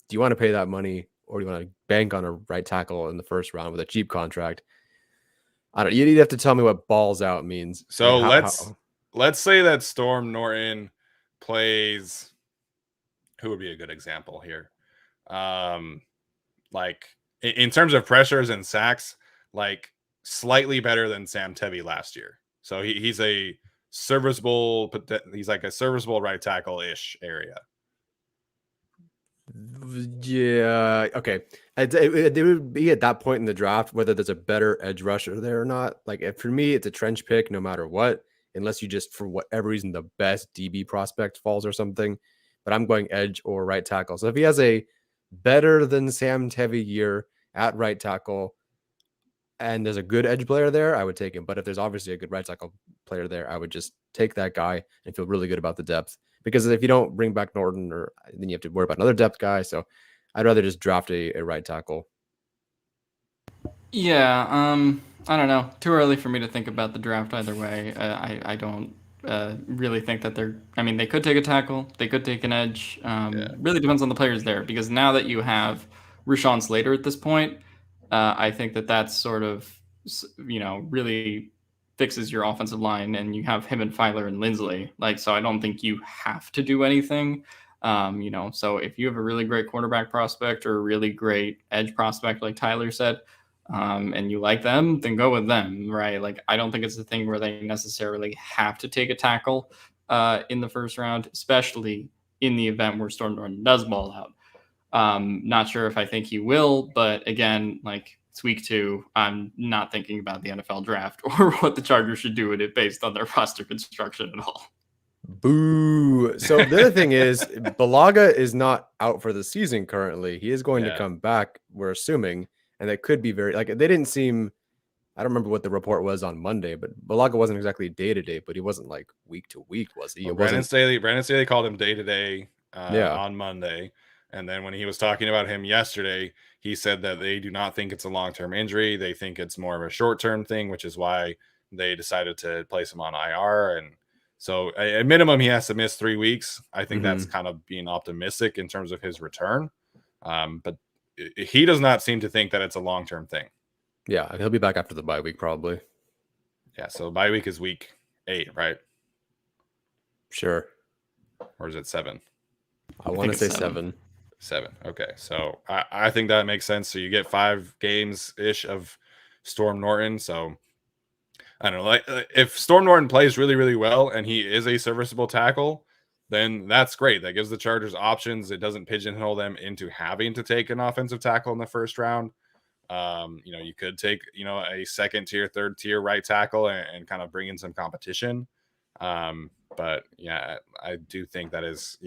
do you want to pay that money, or do you want to bank on a right tackle in the first round with a cheap contract? I don't. You'd have to tell me what balls out means. So let's say that Storm Norton plays. Who would be a good example here? Like in terms of pressures and sacks, like slightly better than Sam Tevi last year. So he's a serviceable. He's like a serviceable right tackle-ish area. Yeah. Okay. It would be at that point in the draft whether there's a better edge rusher there or not. Like for me, it's a trench pick no matter what, unless you just for whatever reason the best DB prospect falls or something. But I'm going edge or right tackle. So if he has a better than Sam Tevi year at right tackle, and there's a good edge player there, I would take him. But if there's obviously a good right tackle player there, I would just take that guy and feel really good about the depth. Because if you don't bring back Norton, then you have to worry about another depth guy. So I'd rather just draft a right tackle. Yeah, I don't know. Too early for me to think about the draft either way. I don't really think that they could take a tackle. They could take an edge. Really depends on the players there. Because now that you have Rashawn Slater at this point, I think that's sort of, really fixes your offensive line, and you have him and Filer and Lindsley. So I don't think you have to do anything. So if you have a really great quarterback prospect or a really great edge prospect, like Tyler said, and you like them, then go with them, right? Like, I don't think it's a thing where they necessarily have to take a tackle in the first round, especially in the event where Storm Norton does ball out. Not sure if I think he will, but again, like, it's week 2. I'm not thinking about the NFL draft or what the Chargers should do with it based on their roster construction at all. Boo. So the other thing is, Bulaga is not out for the season currently. He is going to come back, we're assuming, and that could be they didn't seem, I don't remember what the report was on Monday, but Bulaga wasn't exactly day-to-day, but he wasn't like week to week, was he? Well, Brandon Staley called him day-to-day on Monday. And then when he was talking about him yesterday, he said that they do not think it's a long-term injury. They think it's more of a short-term thing, which is why they decided to place him on IR. And so at minimum, he has to miss 3 weeks. I think that's kind of being optimistic in terms of his return. But he does not seem to think that it's a long-term thing. Yeah, he'll be back after the bye week probably. Yeah, so bye week is week 8, right? Sure. Or is it 7? I want to say 7. 7. Okay, so I think that makes sense. So you get 5 games-ish of Storm Norton. So I don't know. Like, if Storm Norton plays really, really well and he is a serviceable tackle, then that's great. That gives the Chargers options. It doesn't pigeonhole them into having to take an offensive tackle in the first round. You could take, a second tier, third tier right tackle and kind of bring in some competition. But yeah, I do think that is,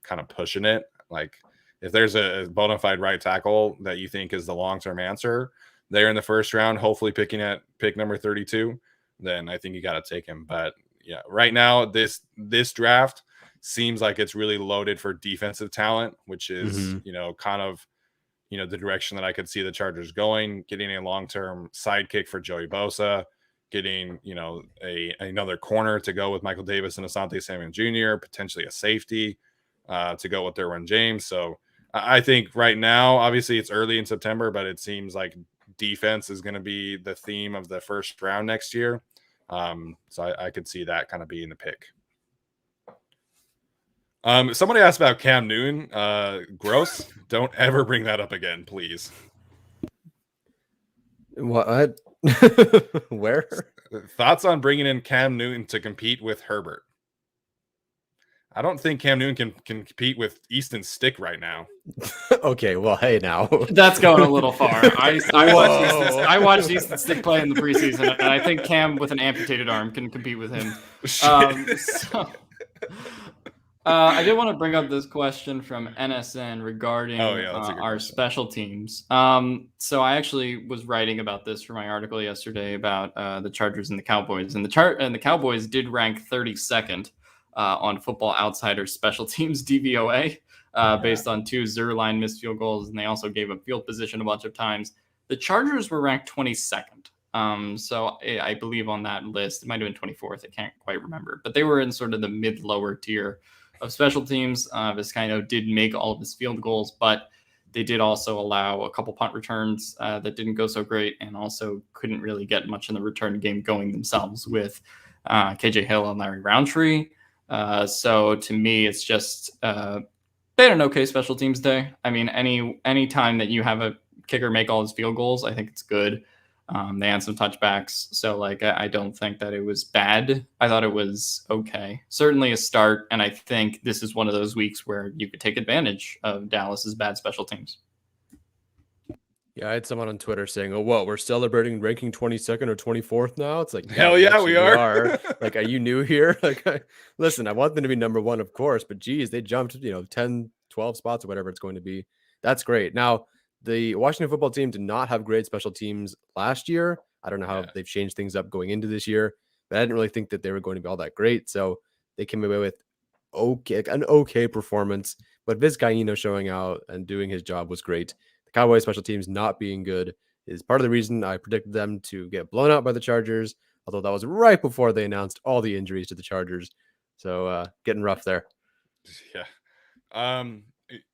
kind of pushing it. Like, if there's a bona fide right tackle that you think is the long-term answer there in the first round, hopefully picking at pick number 32, then I think you got to take him. But yeah, right now this draft seems like it's really loaded for defensive talent, which is, kind of, the direction that I could see the Chargers going, getting a long-term sidekick for Joey Bosa, getting, another corner to go with Michael Davis and Asante Samuel Jr., potentially a safety to go with Derwin James. So I think right now, obviously it's early in September, but it seems like defense is going to be the theme of the first round next year. So I could see that kind of being the pick. Somebody asked about Cam Newton. Gross. Don't ever bring that up again, please. What? Where? Thoughts on bringing in Cam Newton to compete with Herbert? I don't think Cam Newton can compete with Easton Stick right now. Okay, well, hey, now that's going a little far. I watched Easton Stick play in the preseason, and I think Cam with an amputated arm can compete with him. I did want to bring up this question from NSN regarding our special teams. So I actually was writing about this for my article yesterday about the Chargers and the Cowboys, and the Cowboys did rank 32nd on Football Outsiders special teams DVOA based on 2 Zerline missed field goals, and they also gave up field position a bunch of times. The Chargers were ranked 22nd. So I believe on that list, it might have been 24th. I can't quite remember, but they were in sort of the mid-lower tier of special teams. Vizcaino did make all of his field goals, but they did also allow a couple punt returns that didn't go so great, and also couldn't really get much in the return game going themselves with KJ Hill and Larry Roundtree. So to me, it's just they had an okay special teams day. I mean, any time that you have a kicker make all his field goals, I think it's good. They had some touchbacks, so I don't think that it was bad. I thought it was okay. Certainly a start, and I think this is one of those weeks where you could take advantage of Dallas's bad special teams. Yeah, I had someone on Twitter saying, "Oh, what? We're celebrating ranking 22nd or 24th now?" It's like, hell yeah, we are. Are you new here? Listen, I want them to be number 1, of course, but geez, they jumped 10, 12 spots or whatever it's going to be. That's great. Now, the Washington football team did not have great special teams last year. I don't know how they've changed things up going into this year, but I didn't really think that they were going to be all that great. So they came away with an okay performance, but Vizcaino showing out and doing his job was great. The Cowboys special teams not being good is part of the reason I predicted them to get blown out by the Chargers, although that was right before they announced all the injuries to the Chargers. So getting rough there. Yeah.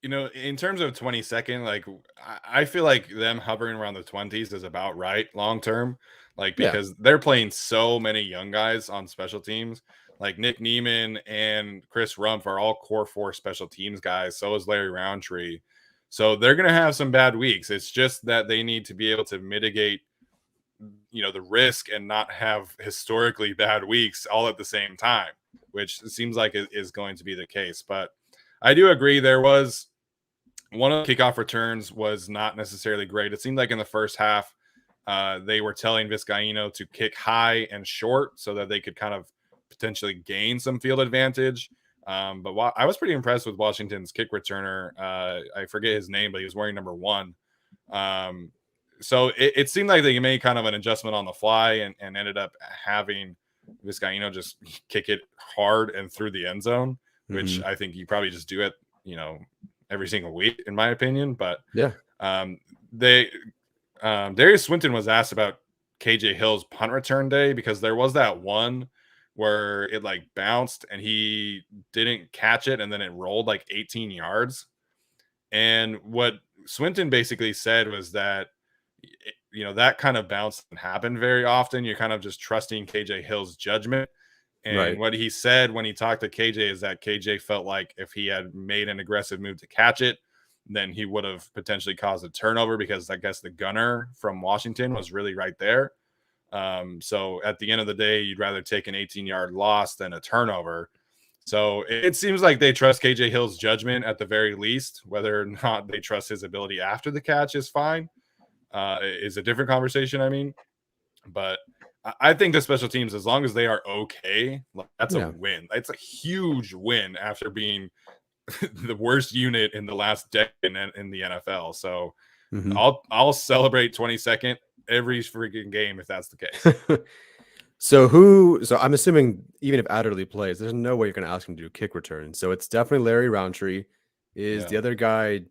In terms of 22nd, I feel like them hovering around the 20s is about right long term, because they're playing so many young guys on special teams. Like Nick Neiman and Chris Rumpf are all core 4 special teams guys. So is Larry Roundtree. So they're going to have some bad weeks. It's just that they need to be able to mitigate, the risk and not have historically bad weeks all at the same time, which seems like it is going to be the case. But I do agree there was one of the kickoff returns was not necessarily great. It seemed like in the first half, they were telling Vizcaino to kick high and short so that they could kind of potentially gain some field advantage. But I was pretty impressed with Washington's kick returner. I forget his name, but he was wearing number 1. So it seemed like they made kind of an adjustment on the fly and ended up having Vizcaino just kick it hard and through the end zone, which I think you probably just do it, every single week, in my opinion. But Darius Swinton was asked about KJ Hill's punt return day, because there was that one where it bounced and he didn't catch it, and then it rolled 18 yards. And what Swinton basically said was that, that kind of bounce doesn't happen very often. You're kind of just trusting KJ Hill's judgment. And what he said when he talked to KJ is that KJ felt like if he had made an aggressive move to catch it, then he would have potentially caused a turnover, because I guess the gunner from Washington was really right there. So at the end of the day, you'd rather take an 18-yard loss than a turnover. So it seems like they trust KJ Hill's judgment at the very least. Whether or not they trust his ability after the catch is fine. Is a different conversation, I mean. But I think the special teams, as long as they are okay, that's a win. It's a huge win after being the worst unit in the last decade in the NFL. So Mhm. I'll celebrate 22nd every freaking game if that's the case. So I'm assuming even if Adderley plays, there's no way you're going to ask him to do kick return. So it's definitely Larry Roundtree. Is the Yeah. other guy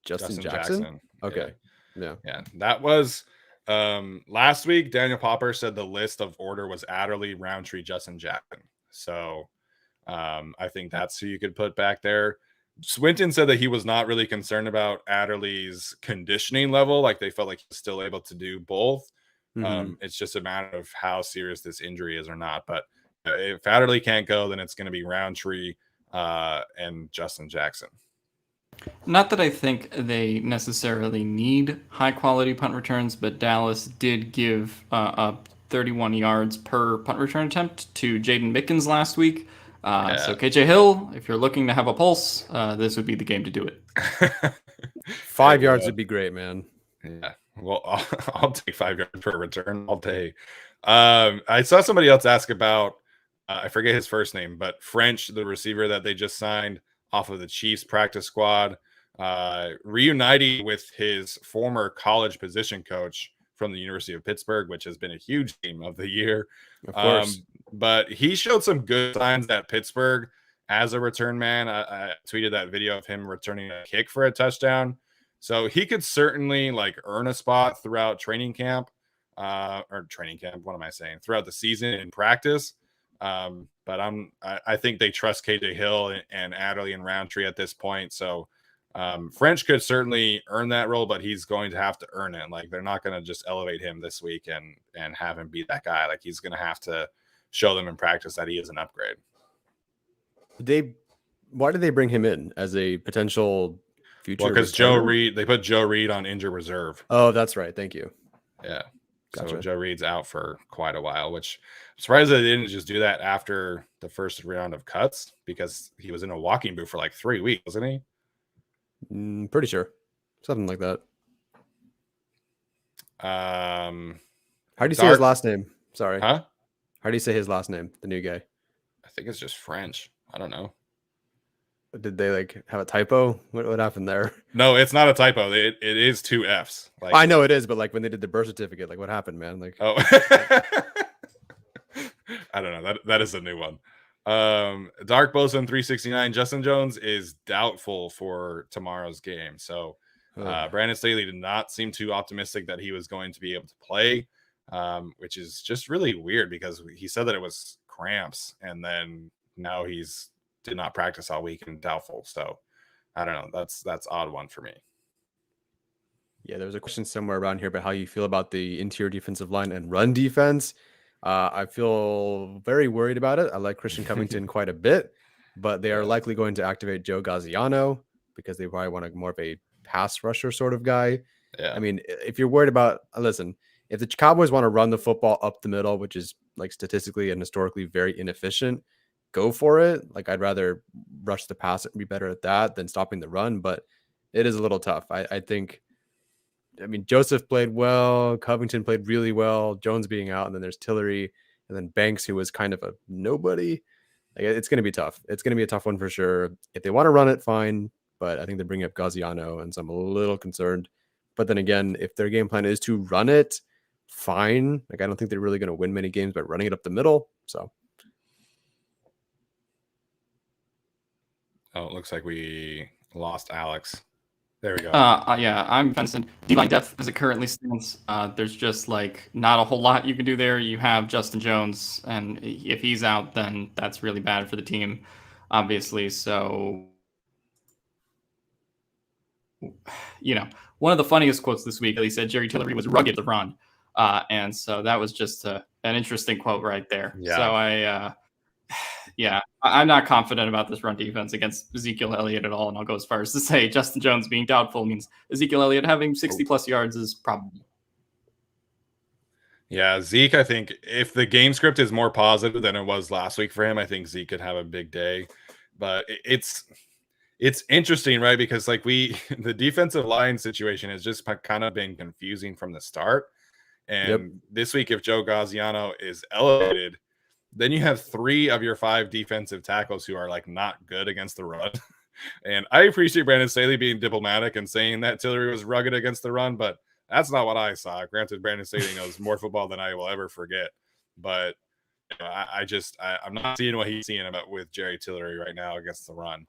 Justin Justin Jackson? Jackson. Okay. Yeah. Yeah. That was last week. Daniel Popper said the list of order was Adderley, Roundtree, Justin Jackson. So I think that's who you could put back there. Swinton said that he was not really concerned about Adderley's conditioning level. Like they felt like he's still able to do both. Mhm. It's just a matter of how serious this injury is or not. But if Adderley can't go, then it's going to be Roundtree and Justin Jackson. Not that I think they necessarily need high quality punt returns, but Dallas did give up 31 yards per punt return attempt to Jaden Mickens last week. So KJ Hill, if you're looking to have a pulse, this would be the game to do it. 5 yards would be great, man. Yeah. Well, I'll take 5 yards per return all day. I saw somebody else ask about, I forget his first name, but French, the receiver that they just signed off of the Chiefs practice squad, reuniting with his former college position coach from the University of Pittsburgh, which has been a huge game of the year. Of course. But he showed some good signs at Pittsburgh as a return man. I tweeted that video of him returning a kick for a touchdown. So he could certainly like earn a spot throughout training camp, what am I saying? Throughout the season in practice. But I think they trust KJ Hill and Adderley and Roundtree at this point. So French could certainly earn that role, but he's going to have to earn it. Like they're not going to just elevate him this week and have him be that guy. Like he's going to have to show them in practice that he is an upgrade. Why did they bring him in as a potential future? Well, because they put Joe Reed on injured reserve. Oh, that's right. Thank you. Yeah. Gotcha. So Joe Reed's out for quite a while, which I'm surprised they didn't just do that after the first round of cuts because he was in a walking boot for like 3 weeks, wasn't he? Pretty sure. Something like that. How do you say his last name? Sorry. Huh? How do you say his last name? The new guy. I think it's just French. I don't know. Did they like have a typo? What happened there? No, it's not a typo. It is 2 F's. Like I know it is, but like when they did the birth certificate, like what happened, man? Like oh, I don't know. That is a new one. Dark Bosun 369. Justin Jones is doubtful for tomorrow's game. So Brandon Staley did not seem too optimistic that he was going to be able to play, which is just really weird because he said that it was cramps, and then now he's did not practice all week and doubtful. So I don't know. That's odd one for me. Yeah, there was a question somewhere around here about how you feel about the interior defensive line and run defense. I feel very worried about it. I like Christian Covington quite a bit, but they are likely going to activate Joe Gaziano because they probably want more of a pass rusher sort of guy. Yeah. I mean, if you're worried about, listen, if the Cowboys want to run the football up the middle, which is like statistically and historically very inefficient, go for it. Like I'd rather rush the pass and be better at that than stopping the run, but it is a little tough. I think, I mean, Joseph played well, Covington played really well, Jones being out, and then there's Tillery, and then Banks, who was kind of a nobody. Like, it's going to be tough. It's going to be a tough one for sure. If they want to run it, fine, but I think they're bringing up Gaziano, and so I'm a little concerned. But then again, if their game plan is to run it, fine. Like I don't think they're really going to win many games by running it up the middle. So. Oh, it looks like we lost Alex. There we go. Yeah, I'm fencing. D-line depth as it currently stands. There's just like not a whole lot you can do there. You have Justin Jones, and if he's out, then that's really bad for the team, obviously. So, you know, one of the funniest quotes this week, he said Jerry Tillery was rugged to run. And so that was just an interesting quote right there. Yeah. So I'm not confident about this run defense against Ezekiel Elliott at all. And I'll go as far as to say Justin Jones being doubtful means Ezekiel Elliott having 60 plus yards is probable. Yeah, Zeke, I think if the game script is more positive than it was last week for him, I think Zeke could have a big day. But it's interesting, right? Because like the defensive line situation has just kind of been confusing from the start. And this week, if Joe Gaziano is elevated, then you have 3 of your 5 defensive tackles who are like not good against the run. And I appreciate Brandon Staley being diplomatic and saying that Tillery was rugged against the run, but that's not what I saw. Granted, Brandon Staley knows more football than I will ever forget, but I'm not seeing what he's seeing about with Jerry Tillery right now against the run.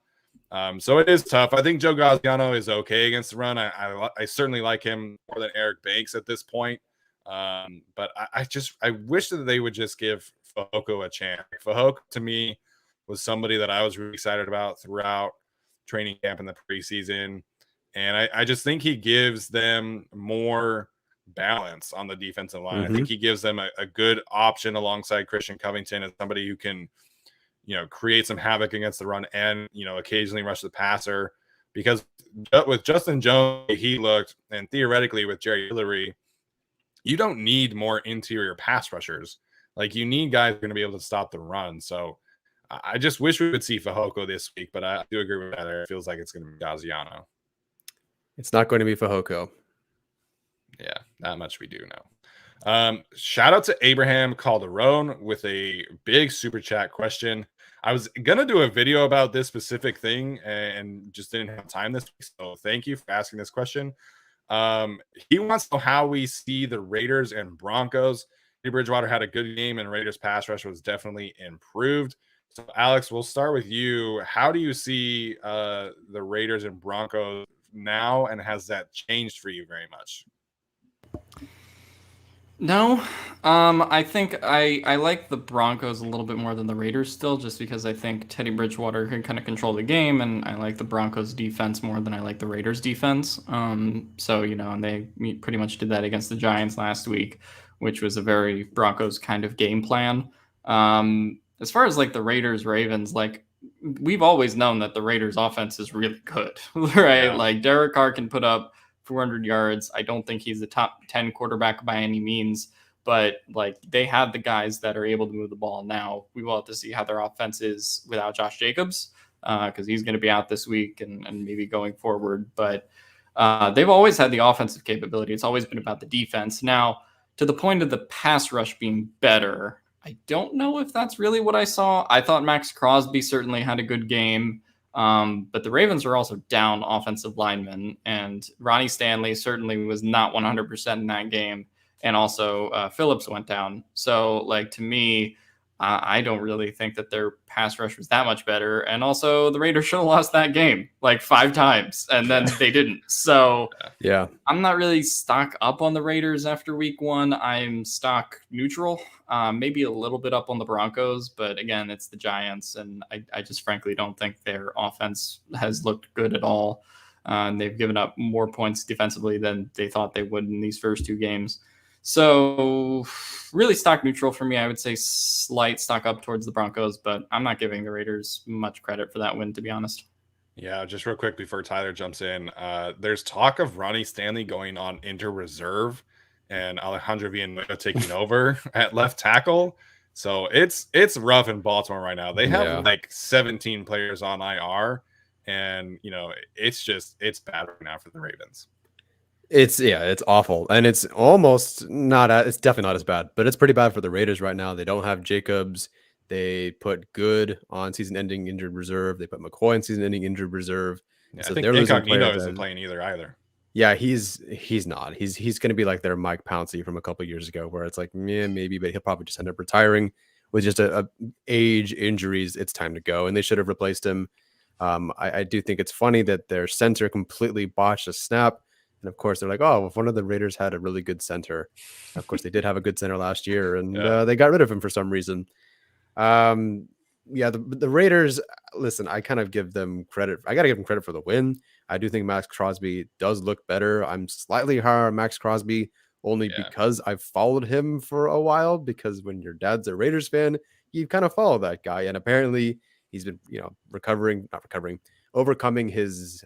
So it is tough. I think Joe Gaziano is okay against the run. I certainly like him more than Eric Banks at this point. But I wish that they would just give Fehoko a chance. Fehoko to me was somebody that I was really excited about throughout training camp in the preseason. And I just think he gives them more balance on the defensive line. I think he gives them a good option alongside Christian Covington as somebody who can, create some havoc against the run and, occasionally rush the passer. Because with Justin Jones, he looked, and theoretically with Jerry Tillery, you don't need more interior pass rushers. Like, you need guys who are going to be able to stop the run. So I just wish we would see Fehoko this week, but I do agree with that. It feels like it's going to be Gaziano. It's not going to be Fehoko. Yeah, that much we do know. Shout out to Abraham Calderon with a big super chat question. I was gonna do a video about this specific thing and just didn't have time this week, so thank you for asking this question. He wants to know how we see the Raiders and Broncos. Teddy Bridgewater had a good game, and Raiders pass rush was definitely improved. So, Alex, we'll start with you. How do you see the Raiders and Broncos now, and has that changed for you very much? No, I think I like the Broncos a little bit more than the Raiders still, just because I think Teddy Bridgewater can kind of control the game, and I like the Broncos defense more than I like the Raiders defense. So, and they pretty much did that against the Giants last week, which was a very Broncos kind of game plan. As far as like the Raiders-Ravens, like, we've always known that the Raiders offense is really good, right? Yeah. Like, Derek Carr can put up 400 yards. I don't think he's the top 10 quarterback by any means, but like, they have the guys that are able to move the ball. Now we will have to see how their offense is without Josh Jacobs, because he's going to be out this week and maybe going forward. But they've always had the offensive capability. It's always been about the defense. Now, to the point of the pass rush being better, I don't know if that's really what I saw. I thought Max Crosby certainly had a good game. But the Ravens are also down offensive linemen, and Ronnie Stanley certainly was not 100% in that game. And also Phillips went down. So, like, to me, I don't really think that their pass rush was that much better. And also the Raiders should have lost that game like 5 times, and then they didn't. So yeah, I'm not really stock up on the Raiders after week 1. I'm stock neutral, maybe a little bit up on the Broncos, but again, it's the Giants, and I just frankly don't think their offense has looked good at all. They've given up more points defensively than they thought they would in these first 2 games. So really stock neutral for me. I would say slight stock up towards the Broncos, but I'm not giving the Raiders much credit for that win, to be honest. Yeah, just real quick before Tyler jumps in, there's talk of Ronnie Stanley going on inter reserve and Alejandro Villanueva taking over at left tackle. So it's rough in Baltimore right now. They have like 17 players on IR, and it's bad right now for the Ravens. It's awful, and it's almost not. It's definitely not as bad, but it's pretty bad for the Raiders right now. They don't have Jacobs. They put Good on season-ending injured reserve. They put McCoy on season-ending injured reserve. Yeah, so I think Incognito isn't playing either. Yeah, he's not. He's going to be like their Mike Pouncey from a couple years ago, where it's like, yeah, maybe, but he'll probably just end up retiring with just a age injuries. It's time to go, and they should have replaced him. I do think it's funny that their center completely botched a snap. And of course, they're like, oh, if one of the Raiders had a really good center. Of course, they did have a good center last year, and they got rid of him for some reason. The Raiders, listen, I kind of give them credit. I got to give them credit for the win. I do think Max Crosby does look better. I'm slightly higher on Max Crosby only because I've followed him for a while, because when your dad's a Raiders fan, you kind of follow that guy. And apparently he's been, overcoming his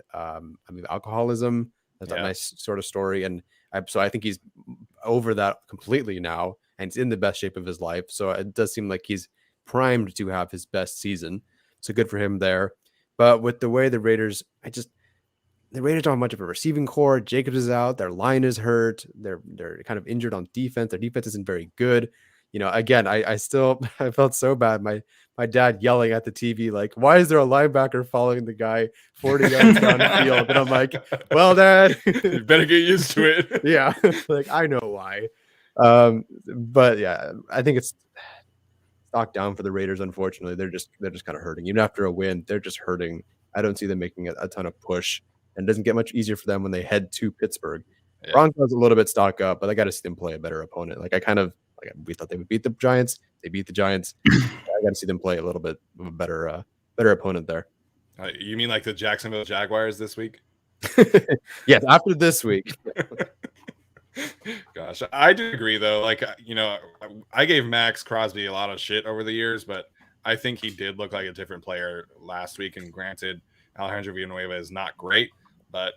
alcoholism. That's a nice sort of story. And so I think he's over that completely now, and he's in the best shape of his life. So it does seem like he's primed to have his best season. So good for him there. But with the way the Raiders don't have much of a receiving core. Jacobs is out. Their line is hurt. They're kind of injured on defense. Their defense isn't very good. again, I still I felt so bad. My dad yelling at the TV like, "Why is there a linebacker following the guy 40 yards downfield?" And I'm like, "Well, Dad, you better get used to it." yeah, like I know why." But yeah, I think it's stock down for the Raiders. Unfortunately, they're just kind of hurting. Even after a win, they're just hurting. I don't see them making a ton of push, and it doesn't get much easier for them when they head to Pittsburgh. Yeah. Broncos a little bit stock up, but I got to see them play a better opponent. Like we thought they would beat the Giants. They beat the Giants. I got to see them play a little bit of a better opponent there. You mean like the Jacksonville Jaguars this week? Yes, after this week. Gosh, I do agree though. Like, I gave Max Crosby a lot of shit over the years, but I think he did look like a different player last week. And granted, Alejandro Villanueva is not great, but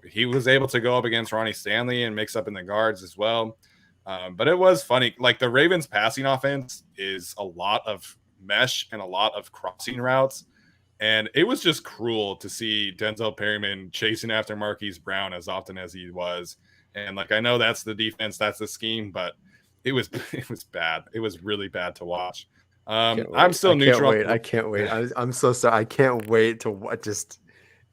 he was able to go up against Ronnie Stanley and mix up in the guards as well. But it was funny. Like the Ravens passing offense is a lot of mesh and a lot of crossing routes. And it was just cruel to see Denzel Perryman chasing after Marquise Brown as often as he was. And like, I know that's the defense, that's the scheme, but it was bad. It was really bad to watch. I'm still neutral. I can't wait. I'm so sorry. I can't wait to just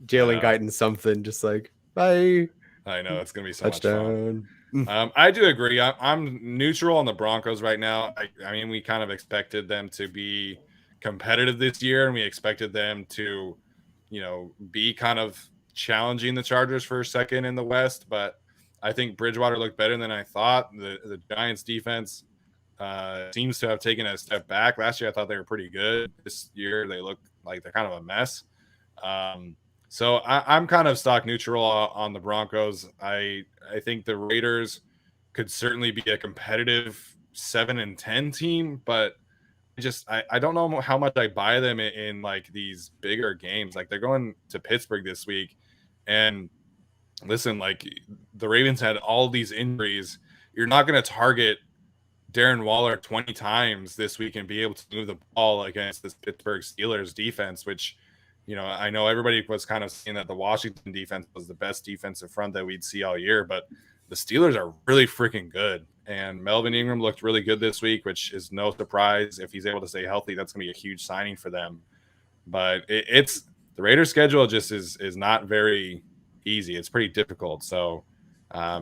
Jalen Guyton something. Just like, bye. I know it's gonna be so touchdown. Much fun. I do agree. I'm neutral on the Broncos right now. I mean, we kind of expected them to be competitive this year, and we expected them to, be kind of challenging the Chargers for a second in the West. But I think Bridgewater looked better than I thought. The Giants defense seems to have taken a step back. Last year, I thought they were pretty good. This year, they look like they're kind of a mess. So I'm kind of stock neutral on the Broncos. I think the Raiders could certainly be a competitive 7-10 team, but I don't know how much I buy them in like these bigger games. Like they're going to Pittsburgh this week, and listen, like the Ravens had all these injuries. You're not going to target Darren Waller 20 times this week and be able to move the ball against this Pittsburgh Steelers defense, which, I know everybody was kind of saying that the Washington defense was the best defensive front that we'd see all year, but the Steelers are really freaking good. And Melvin Ingram looked really good this week, which is no surprise. If he's able to stay healthy, that's going to be a huge signing for them. But it's the Raiders schedule just is not very easy. It's pretty difficult. So I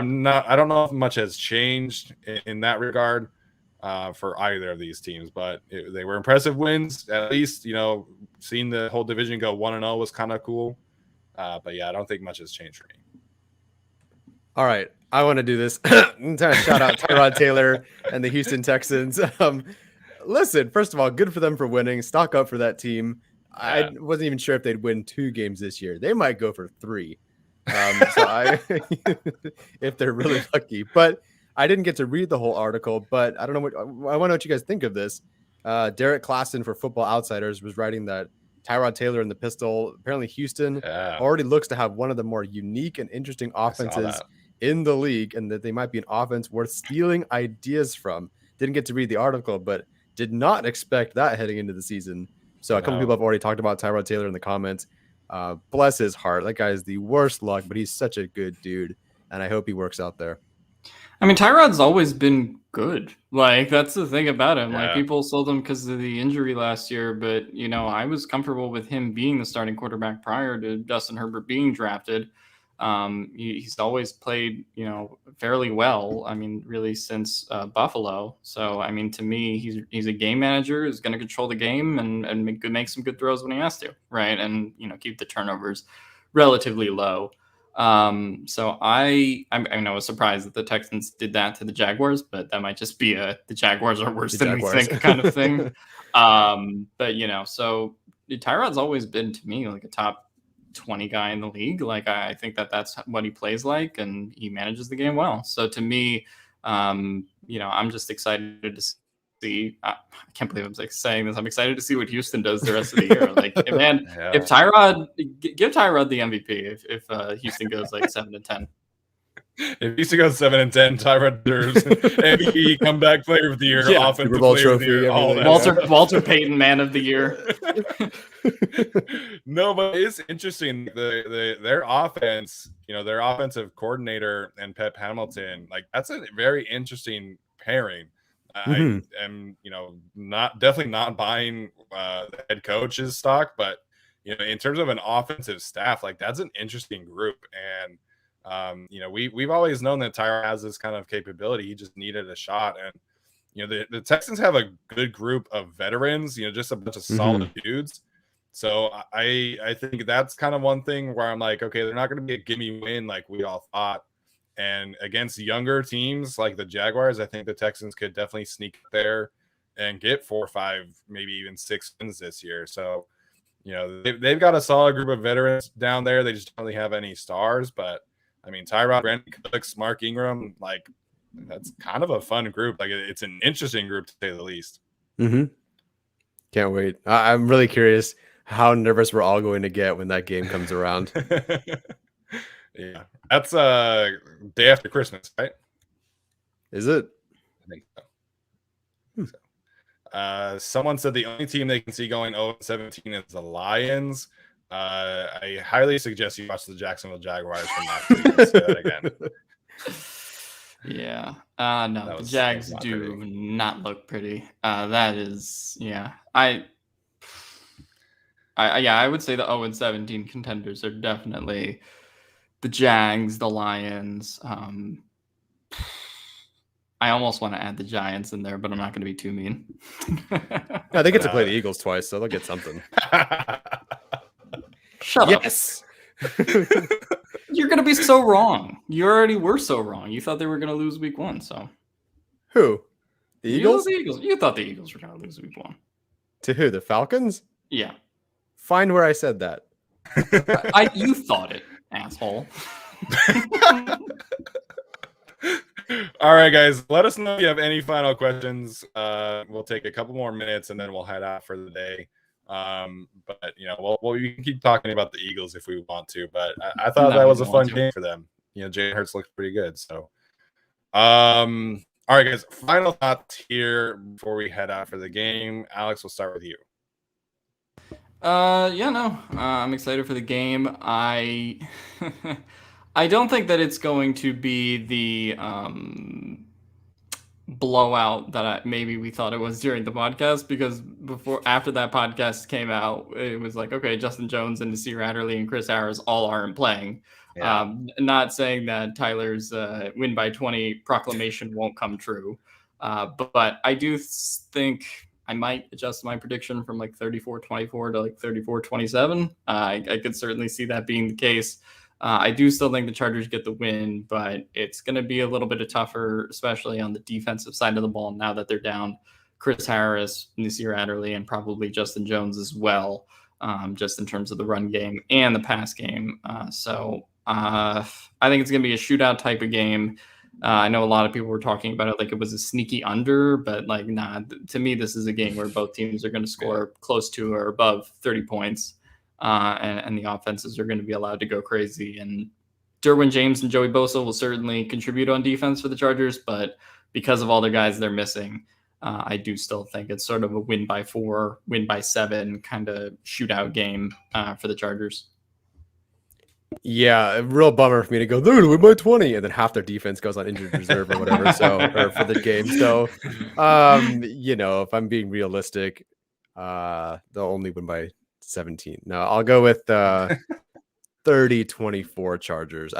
don't know if much has changed in that regard for either of these teams, but they were impressive wins. At least, seeing the whole division go 1-0 was kind of cool. But yeah, I don't think much has changed for me. All right, I want to do this. I'm trying to shout out Tyrod Taylor and the Houston Texans. Listen, first of all, good for them for winning. Stock up for that team. I wasn't even sure if they'd win 2 games this year. They might go for 3. If they're really lucky. But I didn't get to read the whole article, but I don't know I want to know what you guys think of this. Derek Klassen for Football Outsiders was writing that Tyrod Taylor and the pistol, apparently Houston already looks to have one of the more unique and interesting offenses in the league, and that they might be an offense worth stealing ideas from. Didn't get to read the article, but did not expect that heading into the season. So a couple people have already talked about Tyrod Taylor in the comments. Bless his heart. That guy is the worst luck, but he's such a good dude, and I hope he works out there. I mean, Tyrod's always been good. Like, that's the thing about him. Like, people sold him because of the injury last year, but, I was comfortable with him being the starting quarterback prior to Justin Herbert being drafted. He's always played, fairly well. I mean, really since Buffalo. So, I mean, to me, he's a game manager, who's going to control the game and make some good throws when he has to, right? And keep the turnovers relatively low. So I was surprised that the Texans did that to the Jaguars, but that might just be the Jaguars are worse than we think kind of thing. But so Tyrod's always been to me like a top 20 guy in the league. Like I think that's what he plays like, and he manages the game well. So to me, I'm just excited to see. I can't believe I'm saying this. I'm excited to see what Houston does the rest of the year. Like, man, if Tyrod, give Tyrod the MVP if Houston goes like 7-10. If Houston goes 7-10, Tyrod deserves MVP, comeback player of the year, offensive Super Bowl player trophy, of the year, all that. Walter Payton, man of the year. No, but it's interesting. Their offense, their offensive coordinator and Pep Hamilton, like that's a very interesting pairing. Mhm. I am, definitely not buying the head coach's stock, but in terms of an offensive staff, like that's an interesting group. And we've always known that Tyrod has this kind of capability. He just needed a shot. And the Texans have a good group of veterans, just a bunch of solid dudes. So I think that's kind of one thing where I'm like, okay, they're not going to be a gimme win like we all thought. And against younger teams like the Jaguars, I think the Texans could definitely sneak there and get 4 or 5, maybe even 6 wins this year. So, they've got a solid group of veterans down there. They just don't really have any stars. But, I mean, Tyrod, Brandon Cooks, Mark Ingram, like, that's kind of a fun group. Like, it's an interesting group to say the least. Mm-hmm. Can't wait. I'm really curious how nervous we're all going to get when that game comes around. Yeah. That's day after Christmas, right? Is it? I think so. Someone said the only team they can see going 0-17 is the Lions. I highly suggest you watch the Jacksonville Jaguars from last week. Let's say that again. Yeah. No, the Jags do not look pretty. That is, yeah. I would say the 0-17 contenders are definitely the Jags, the Lions. I almost want to add the Giants in there, but I'm not going to be too mean. Yeah, they get to play the Eagles twice, so they'll get something. Shut up. Yes. You're going to be so wrong. You already were so wrong. You thought they were going to lose week 1, so. Who? The Eagles? The Eagles. You thought the Eagles were going to lose week 1. To who? The Falcons? Yeah. Find where I said that. You thought it, asshole. All right, guys. Let us know if you have any final questions. We'll take a couple more minutes and then we'll head out for the day. But we can keep talking about the Eagles if we want to. But I thought that was a fun game for them. Jalen Hurts looked pretty good. So, all right, guys. Final thoughts here before we head out for the game. Alex, we'll start with you. I'm excited for the game. I don't think that it's going to be the blowout that maybe we thought it was during the podcast, because after that podcast came out, it was like, okay, Justin Jones and Nasir Adderley and Chris Harris all aren't playing. Yeah. Not saying that Tyler's win by 20 proclamation won't come true, but I do think I might adjust my prediction from like 34-24 to like 34-27. I could certainly see that being the case. I do still think the Chargers get the win, but it's going to be a little bit tougher, especially on the defensive side of the ball now that they're down Chris Harris, Nasir Adderley, and probably Justin Jones as well, just in terms of the run game and the pass game. So I think it's going to be a shootout type of game. I know a lot of people were talking about it like it was a sneaky under, but like, nah, to me, this is a game where both teams are going to score close to or above 30 points. And the offenses are going to be allowed to go crazy. And Derwin James and Joey Bosa will certainly contribute on defense for the Chargers, but because of all the guys they're missing, I do still think it's sort of a win by 4, win by 7 kind of shootout game for the Chargers. Yeah, a real bummer for me to go, they're gonna win by 20, and then half their defense goes on injured reserve or whatever. Or for the game. So, if I'm being realistic, they'll only win by 17. No, I'll go with 30-24 Chargers.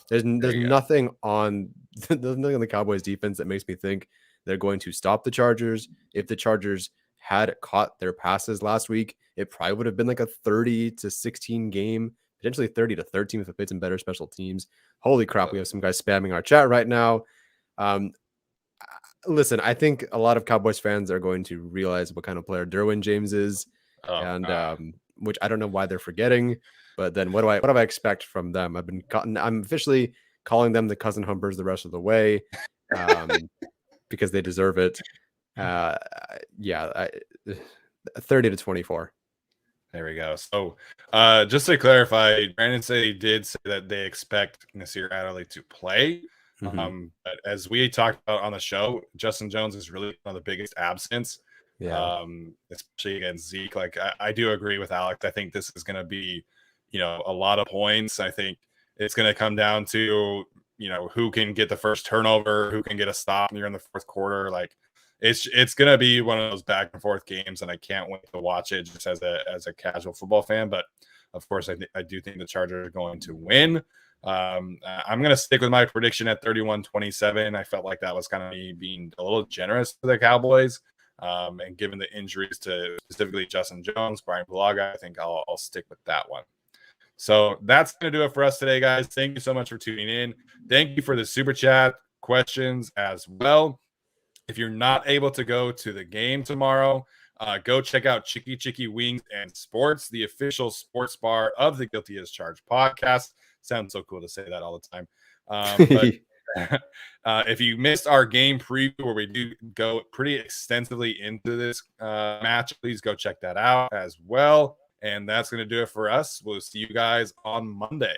There's nothing on the Cowboys defense that makes me think they're going to stop the Chargers. If the Chargers had caught their passes last week, it probably would have been like a 30-16 game. Potentially 30-13 if it played some better special teams. Holy crap, we have some guys spamming our chat right now. Listen, I think a lot of Cowboys fans are going to realize what kind of player Derwin James is, which I don't know why they're forgetting. But then what do I expect from them? I'm officially calling them the cousin humpers the rest of the way, because they deserve it. 30-24. There we go. So just to clarify, Brandon said he did say that they expect Nasir Adderley to play. Mm-hmm. But as we talked about on the show, Justin Jones is really one of the biggest absence, especially against Zeke. Like I do agree with Alex. I think this is going to be, a lot of points. I think it's going to come down to, who can get the first turnover, who can get a stop near in the fourth quarter. Like it's gonna be one of those back and forth games, and I can't wait to watch it just as a casual football fan. But of course, I do think the Chargers are going to win. I'm going to stick with my prediction at 31-27. I felt like that was kind of me being a little generous to the Cowboys. And given the injuries to specifically Justin Jones, Bryan Bulaga, I think I'll stick with that one. So that's going to do it for us today, guys. Thank you so much for tuning in. Thank you for the super chat questions as well. If you're not able to go to the game tomorrow, go check out Chicky Chicky Wings and Sports, the official sports bar of the Guilty as Charged podcast. Sounds so cool to say that all the time. But if you missed our game preview where we do go pretty extensively into this match, please go check that out as well. And that's going to do it for us. We'll see you guys on Monday.